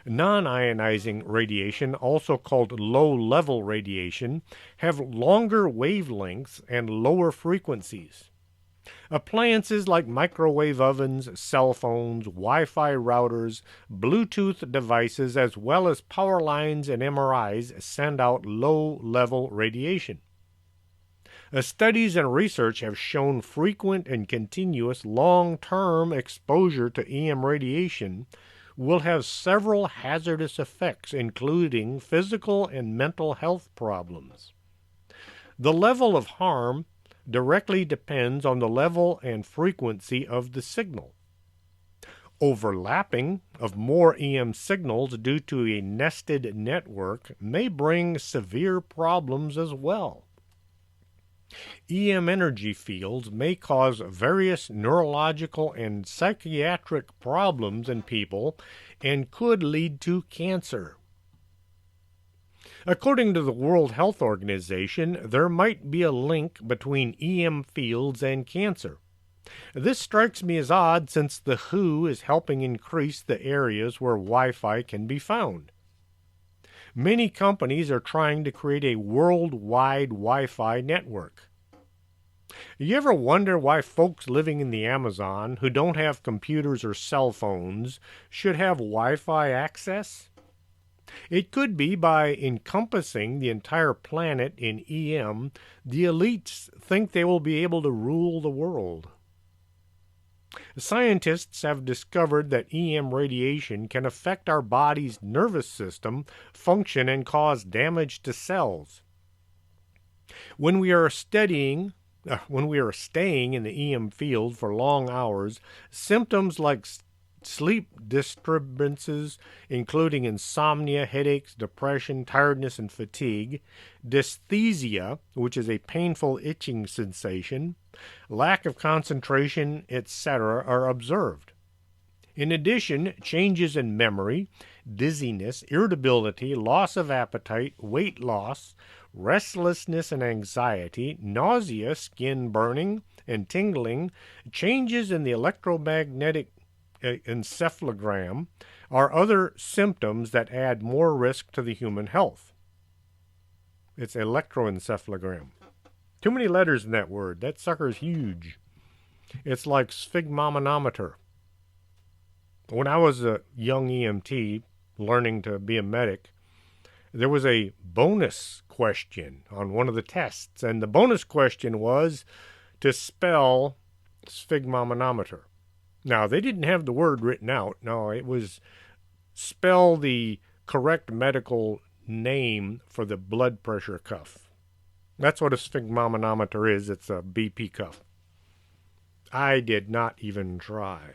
Non-ionizing radiation, also called low-level radiation, have longer wavelengths and lower frequencies. Appliances like microwave ovens, cell phones, Wi-Fi routers, Bluetooth devices, as well as power lines and MRIs send out low-level radiation. Studies and research have shown frequent and continuous long-term exposure to EM radiation will have several hazardous effects, including physical and mental health problems. The level of harm directly depends on the level and frequency of the signal. Overlapping of more EM signals due to a nested network may bring severe problems as well. EM energy fields may cause various neurological and psychiatric problems in people and could lead to cancer. According to the World Health Organization, there might be a link between EM fields and cancer. This strikes me as odd since the WHO is helping increase the areas where Wi-Fi can be found. Many companies are trying to create a worldwide Wi-Fi network. You ever wonder why folks living in the Amazon who don't have computers or cell phones should have Wi-Fi access? It could be by encompassing the entire planet in EM, the elites think they will be able to rule the world. Scientists have discovered that EM radiation can affect our body's nervous system function and cause damage to cells. When we are staying in the EM field for long hours, symptoms like sleep disturbances, including insomnia, headaches, depression, tiredness, and fatigue, dysesthesia, which is a painful itching sensation, lack of concentration, etc., are observed. In addition, changes in memory, dizziness, irritability, loss of appetite, weight loss, restlessness and anxiety, nausea, skin burning and tingling, changes in the electromagnetic encephalogram are other symptoms that add more risk to the human health. It's electroencephalogram. Too many letters in that word. That sucker's huge. It's like sphygmomanometer. When I was a young EMT learning to be a medic, there was a bonus question on one of the tests, and the bonus question was to spell sphygmomanometer. Now, they didn't have the word written out. No, it was spell the correct medical name for the blood pressure cuff. That's what a sphygmomanometer is. It's a BP cuff. I did not even try.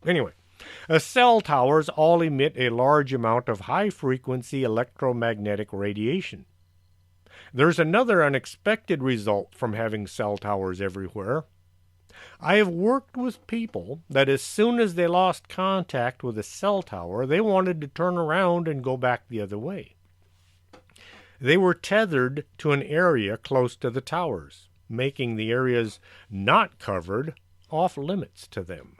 Anyway, cell towers all emit a large amount of high-frequency electromagnetic radiation. There's another unexpected result from having cell towers everywhere. I have worked with people that as soon as they lost contact with a cell tower, they wanted to turn around and go back the other way. They were tethered to an area close to the towers, making the areas not covered off limits to them.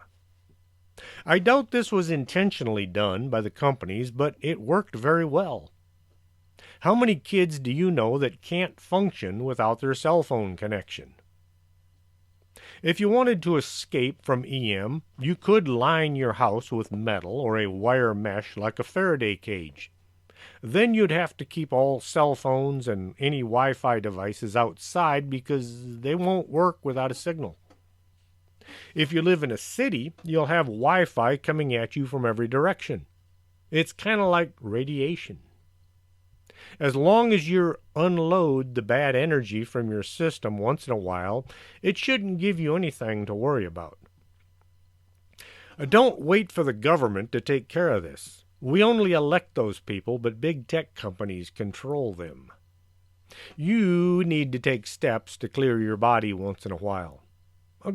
I doubt this was intentionally done by the companies, but it worked very well. How many kids do you know that can't function without their cell phone connection? If you wanted to escape from EM, you could line your house with metal or a wire mesh like a Faraday cage. Then you'd have to keep all cell phones and any Wi-Fi devices outside because they won't work without a signal. If you live in a city, you'll have Wi-Fi coming at you from every direction. It's kind of like radiation. As long as you unload the bad energy from your system once in a while, it shouldn't give you anything to worry about. Don't wait for the government to take care of this. We only elect those people, but big tech companies control them. You need to take steps to clear your body once in a while.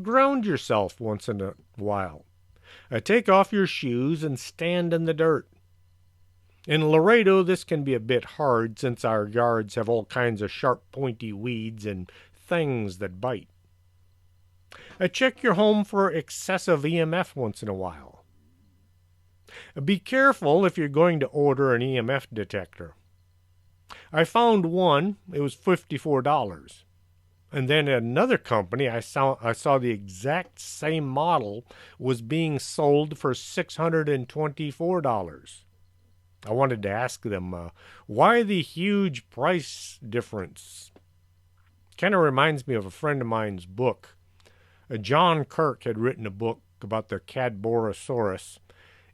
Ground yourself once in a while. Take off your shoes and stand in the dirt. In Laredo, this can be a bit hard since our yards have all kinds of sharp, pointy weeds and things that bite. Check your home for excessive EMF once in a while. Be careful if you're going to order an EMF detector. I found one. It was $54. And then at another company, I saw the exact same model was being sold for $624. I wanted to ask them, why the huge price difference? Kind of reminds me of a friend of mine's book. John Kirk had written a book about the Cadborosaurus,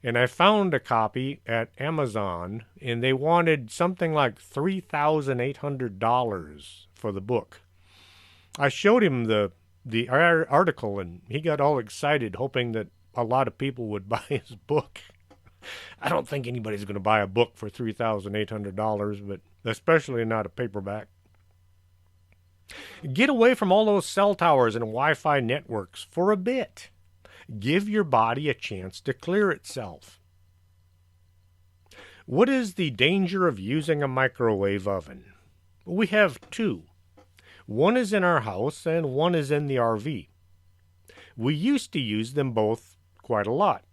and I found a copy at Amazon, and they wanted something like $3,800 for the book. I showed him the article, and he got all excited, hoping that a lot of people would buy his book. I don't think anybody's going to buy a book for $3,800, but especially not a paperback. Get away from all those cell towers and Wi-Fi networks for a bit. Give your body a chance to clear itself. What is the danger of using a microwave oven? We have two. One is in our house and one is in the RV. We used to use them both quite a lot.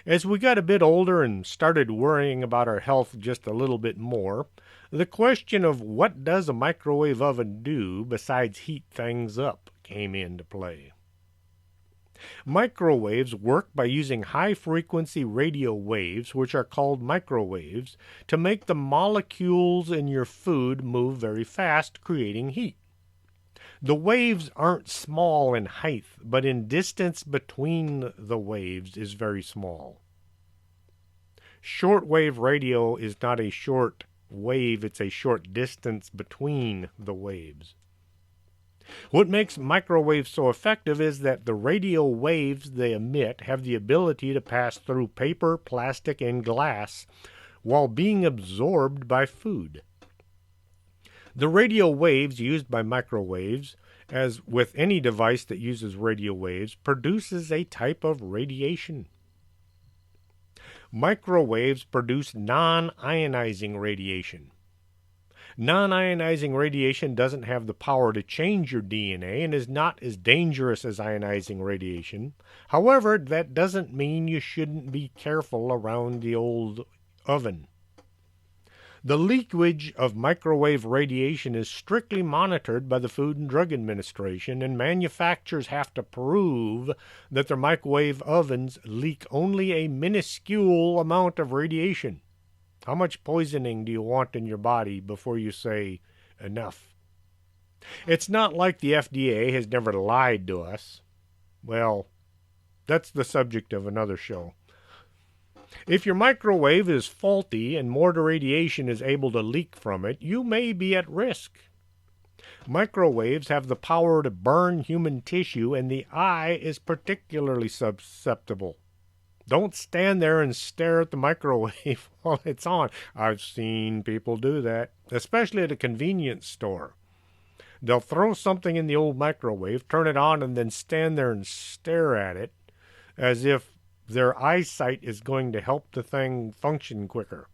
As we got a bit older and started worrying about our health just a little bit more, the question of what does a microwave oven do besides heat things up came into play. Microwaves work by using high-frequency radio waves, which are called microwaves, to make the molecules in your food move very fast, creating heat. The waves aren't small in height, but in distance between the waves is very small. Shortwave radio is not a short wave, it's a short distance between the waves. What makes microwaves so effective is that the radio waves they emit have the ability to pass through paper, plastic, and glass while being absorbed by food. The radio waves used by microwaves, as with any device that uses radio waves, produces a type of radiation. Microwaves produce non-ionizing radiation. Non-ionizing radiation doesn't have the power to change your DNA and is not as dangerous as ionizing radiation. However, that doesn't mean you shouldn't be careful around the old oven. The leakage of microwave radiation is strictly monitored by the Food and Drug Administration, and manufacturers have to prove that their microwave ovens leak only a minuscule amount of radiation. How much poisoning do you want in your body before you say enough? It's not like the FDA has never lied to us. Well, that's the subject of another show. If your microwave is faulty and more radiation is able to leak from it, you may be at risk. Microwaves have the power to burn human tissue, and the eye is particularly susceptible. Don't stand there and stare at the microwave while it's on. I've seen people do that, especially at a convenience store. They'll throw something in the old microwave, turn it on, and then stand there and stare at it as if their eyesight is going to help the thing function quicker.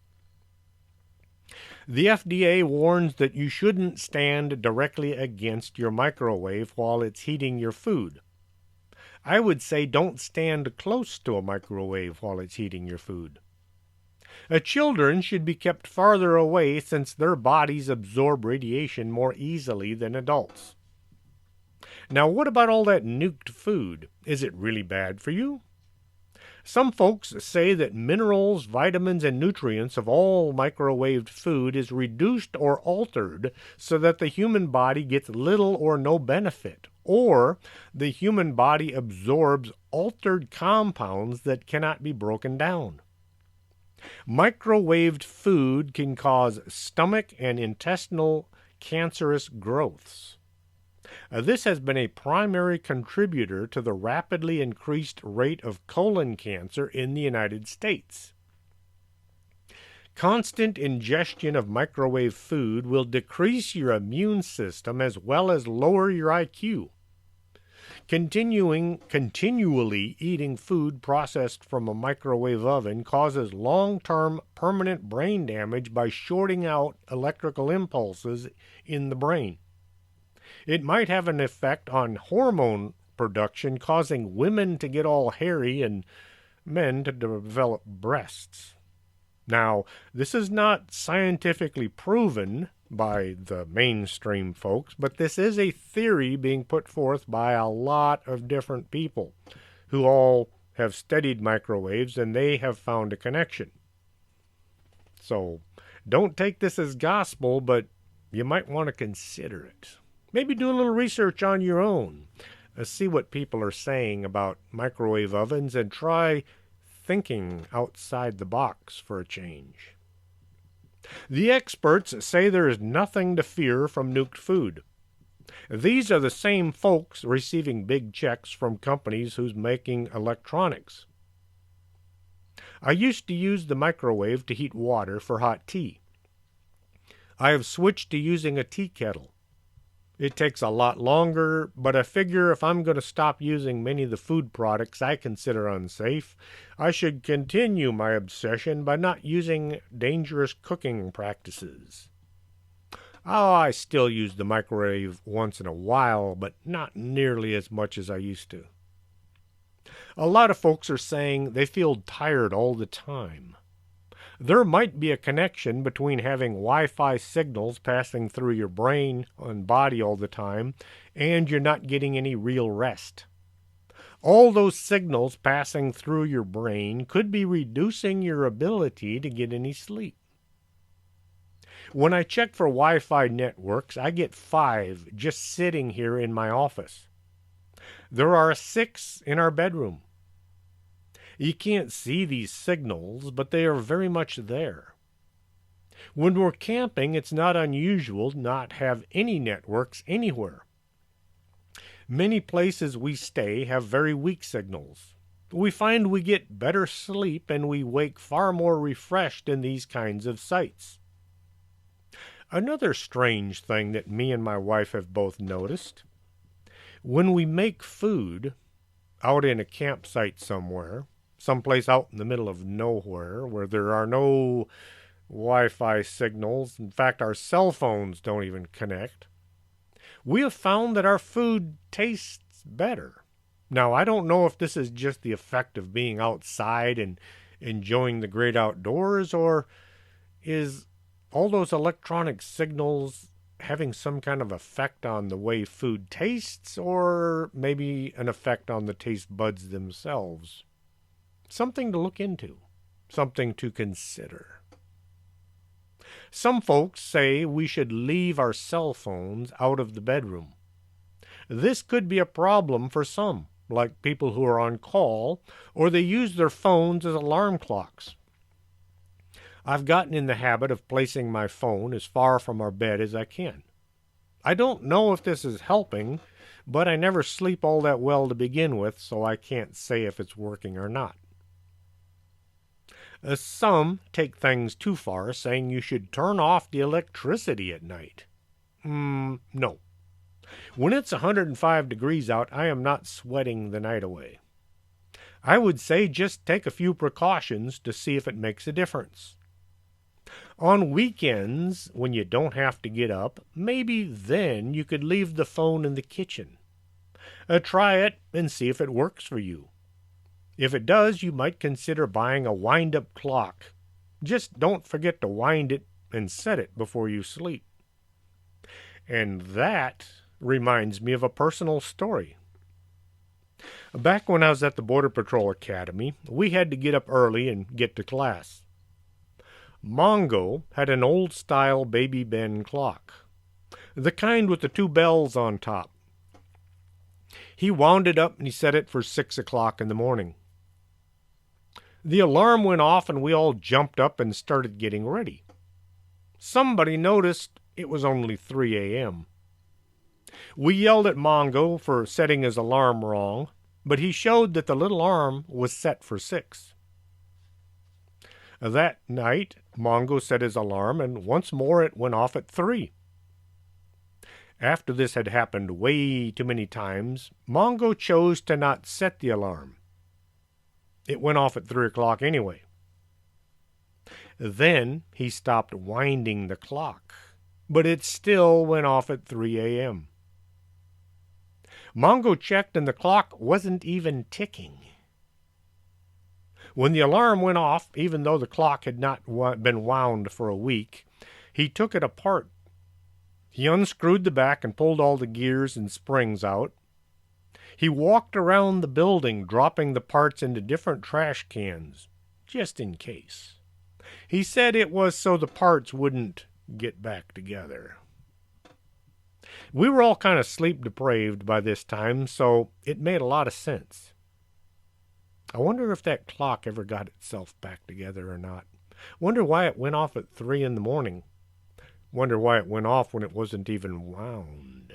The FDA warns that you shouldn't stand directly against your microwave while it's heating your food. I would say don't stand close to a microwave while it's heating your food. Children should be kept farther away since their bodies absorb radiation more easily than adults. Now, what about all that nuked food? Is it really bad for you? Some folks say that minerals, vitamins, and nutrients of all microwaved food is reduced or altered so that the human body gets little or no benefit, or the human body absorbs altered compounds that cannot be broken down. Microwaved food can cause stomach and intestinal cancerous growths. This has been a primary contributor to the rapidly increased rate of colon cancer in the United States. Constant ingestion of microwave food will decrease your immune system as well as lower your IQ. Continually eating food processed from a microwave oven causes long-term permanent brain damage by shorting out electrical impulses in the brain. It might have an effect on hormone production, causing women to get all hairy and men to develop breasts. Now, this is not scientifically proven by the mainstream folks, but this is a theory being put forth by a lot of different people who all have studied microwaves, and they have found a connection. So, don't take this as gospel, but you might want to consider it. Maybe do a little research on your own. See what people are saying about microwave ovens and try thinking outside the box for a change. The experts say there is nothing to fear from nuked food. These are the same folks receiving big checks from companies who's making electronics. I used to use the microwave to heat water for hot tea. I have switched to using a tea kettle. It takes a lot longer, but I figure if I'm going to stop using many of the food products I consider unsafe, I should continue my obsession by not using dangerous cooking practices. Oh, I still use the microwave once in a while, but not nearly as much as I used to. A lot of folks are saying they feel tired all the time. There might be a connection between having Wi-Fi signals passing through your brain and body all the time and you're not getting any real rest. All those signals passing through your brain could be reducing your ability to get any sleep. When I check for Wi-Fi networks, I get 5 just sitting here in my office. There are 6 in our bedroom. You can't see these signals, but they are very much there. When we're camping, it's not unusual to not have any networks anywhere. Many places we stay have very weak signals. We find we get better sleep and we wake far more refreshed in these kinds of sites. Another strange thing that me and my wife have both noticed, when we make food out in a campsite somewhere, someplace out in the middle of nowhere where there are no Wi-Fi signals, in fact our cell phones don't even connect, we have found that our food tastes better. Now, I don't know if this is just the effect of being outside and enjoying the great outdoors, or is all those electronic signals having some kind of effect on the way food tastes, or maybe an effect on the taste buds themselves. Something to look into, something to consider. Some folks say we should leave our cell phones out of the bedroom. This could be a problem for some, like people who are on call, or they use their phones as alarm clocks. I've gotten in the habit of placing my phone as far from our bed as I can. I don't know if this is helping, but I never sleep all that well to begin with, so I can't say if it's working or not. Some take things too far, saying you should turn off the electricity at night. No. When it's 105 degrees out, I am not sweating the night away. I would say just take a few precautions to see if it makes a difference. On weekends, when you don't have to get up, maybe then you could leave the phone in the kitchen. Try it and see if it works for you. If it does, you might consider buying a wind-up clock. Just don't forget to wind it and set it before you sleep. And that reminds me of a personal story. Back when I was at the Border Patrol Academy, we had to get up early and get to class. Mongo had an old-style Baby Ben clock, the kind with the 2 bells on top. He wound it up and he set it for 6 o'clock in the morning. The alarm went off and we all jumped up and started getting ready. Somebody noticed it was only 3 a.m. We yelled at Mongo for setting his alarm wrong, but he showed that the little arm was set for 6. That night, Mongo set his alarm, and once more it went off at 3. After this had happened way too many times, Mongo chose to not set the alarm. It went off at 3 o'clock anyway. Then he stopped winding the clock, but it still went off at 3 a.m. Mongo checked and the clock wasn't even ticking. When the alarm went off, even though the clock had not been wound for a week, he took it apart. He unscrewed the back and pulled all the gears and springs out. He walked around the building, dropping the parts into different trash cans, just in case. He said it was so the parts wouldn't get back together. We were all kind of sleep-depraved by this time, so it made a lot of sense. I wonder if that clock ever got itself back together or not. Wonder why it went off at 3 in the morning. Wonder why it went off when it wasn't even wound.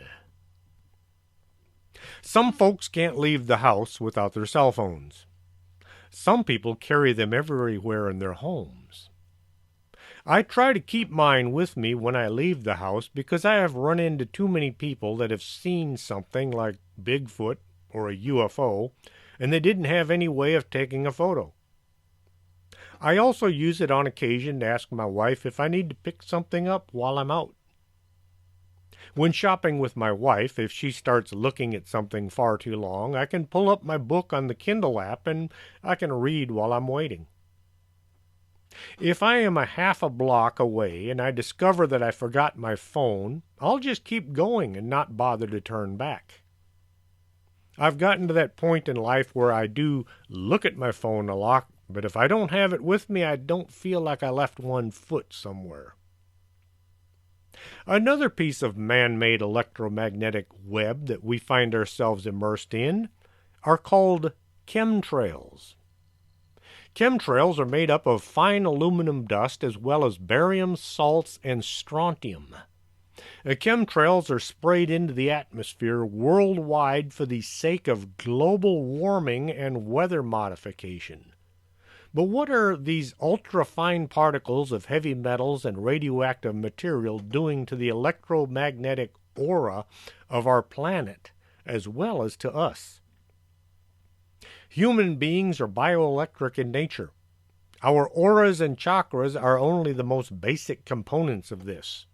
Some folks can't leave the house without their cell phones. Some people carry them everywhere in their homes. I try to keep mine with me when I leave the house because I have run into too many people that have seen something like Bigfoot or a UFO, and they didn't have any way of taking a photo. I also use it on occasion to ask my wife if I need to pick something up while I'm out. When shopping with my wife, if she starts looking at something far too long, I can pull up my book on the Kindle app and I can read while I'm waiting. If I am a half a block away and I discover that I forgot my phone, I'll just keep going and not bother to turn back. I've gotten to that point in life where I do look at my phone a lot, but if I don't have it with me, I don't feel like I left one foot somewhere. Another piece of man-made electromagnetic web that we find ourselves immersed in are called chemtrails. Chemtrails are made up of fine aluminum dust as well as barium salts and strontium. Chemtrails are sprayed into the atmosphere worldwide for the sake of global warming and weather modification. But what are these ultra-fine particles of heavy metals and radioactive material doing to the electromagnetic aura of our planet, as well as to us? Human beings are bioelectric in nature. Our auras and chakras are only the most basic components of this.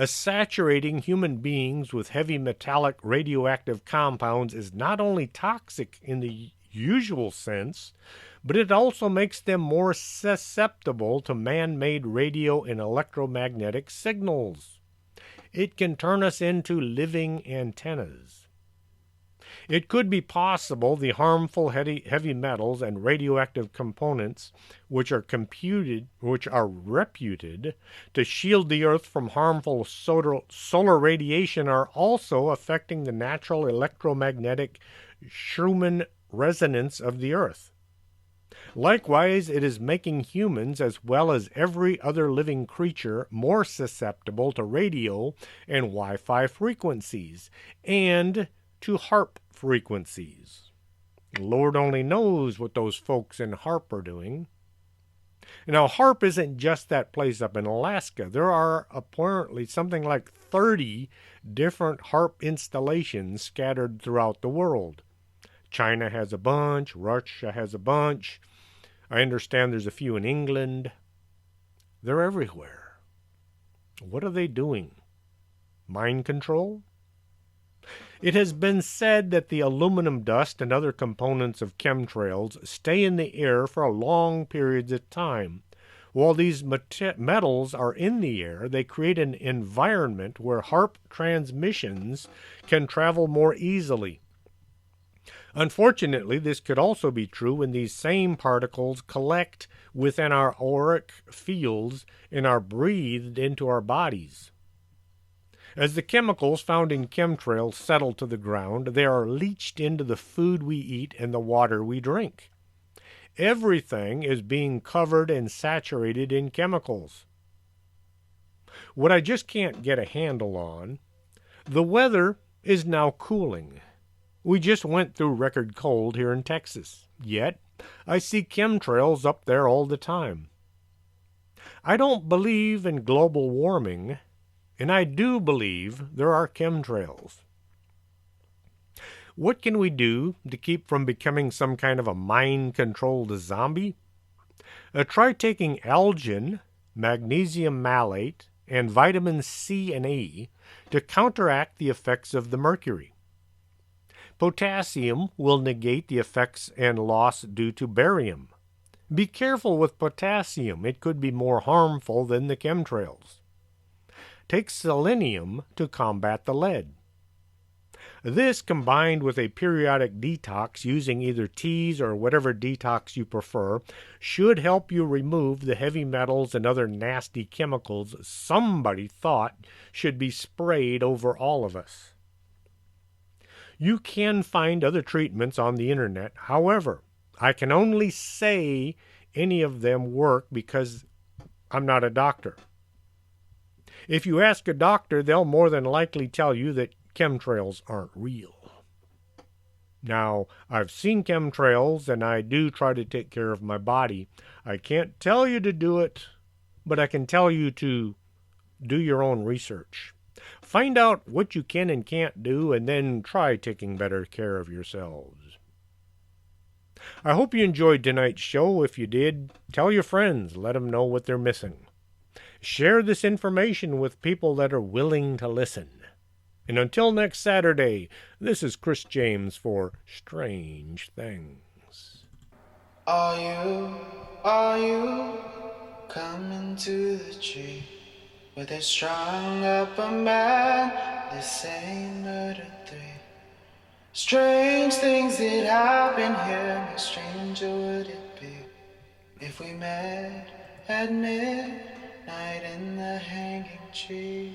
Saturating human beings with heavy metallic radioactive compounds is not only toxic in the usual sense, but it also makes them more susceptible to man-made radio and electromagnetic signals. It can turn us into living antennas. It could be possible the harmful heavy metals and radioactive components which are reputed to shield the Earth from harmful solar radiation are also affecting the natural electromagnetic Schumann resonance of the Earth. Likewise, it is making humans, as well as every other living creature, more susceptible to radio and Wi-Fi frequencies, and to HARP frequencies. Lord only knows what those folks in HARP are doing. Now, HARP isn't just that place up in Alaska. There are apparently something like 30 different HARP installations scattered throughout the world. China has a bunch, Russia has a bunch. I understand there's a few in England. They're everywhere. What are they doing? Mind control? It has been said that the aluminum dust and other components of chemtrails stay in the air for long periods of time. While these metals are in the air, they create an environment where HARP transmissions can travel more easily. Unfortunately, this could also be true when these same particles collect within our auric fields and are breathed into our bodies. As the chemicals found in chemtrails settle to the ground, they are leached into the food we eat and the water we drink. Everything is being covered and saturated in chemicals. What I just can't get a handle on, the weather is now cooling. We just went through record cold here in Texas, yet I see chemtrails up there all the time. I don't believe in global warming, and I do believe there are chemtrails. What can we do to keep from becoming some kind of a mind-controlled zombie? Try taking algin, magnesium malate, and vitamin C and E to counteract the effects of the mercury. Potassium will negate the effects and loss due to barium. Be careful with potassium. It could be more harmful than the chemtrails. Take selenium to combat the lead. This, combined with a periodic detox using either teas or whatever detox you prefer, should help you remove the heavy metals and other nasty chemicals somebody thought should be sprayed over all of us. You can find other treatments on the internet. However, I can only say any of them work because I'm not a doctor. If you ask a doctor, they'll more than likely tell you that chemtrails aren't real. Now, I've seen chemtrails and I do try to take care of my body. I can't tell you to do it, but I can tell you to do your own research. Find out what you can and can't do, and then try taking better care of yourselves. I hope you enjoyed tonight's show. If you did, tell your friends. Let them know what they're missing. Share this information with people that are willing to listen. And until next Saturday, this is Chris James for Strange Things.
Are you coming to the tree where they strung up a man? They say murder three. Strange things that happen here, no stranger would it be if we met at midnight in the hanging tree.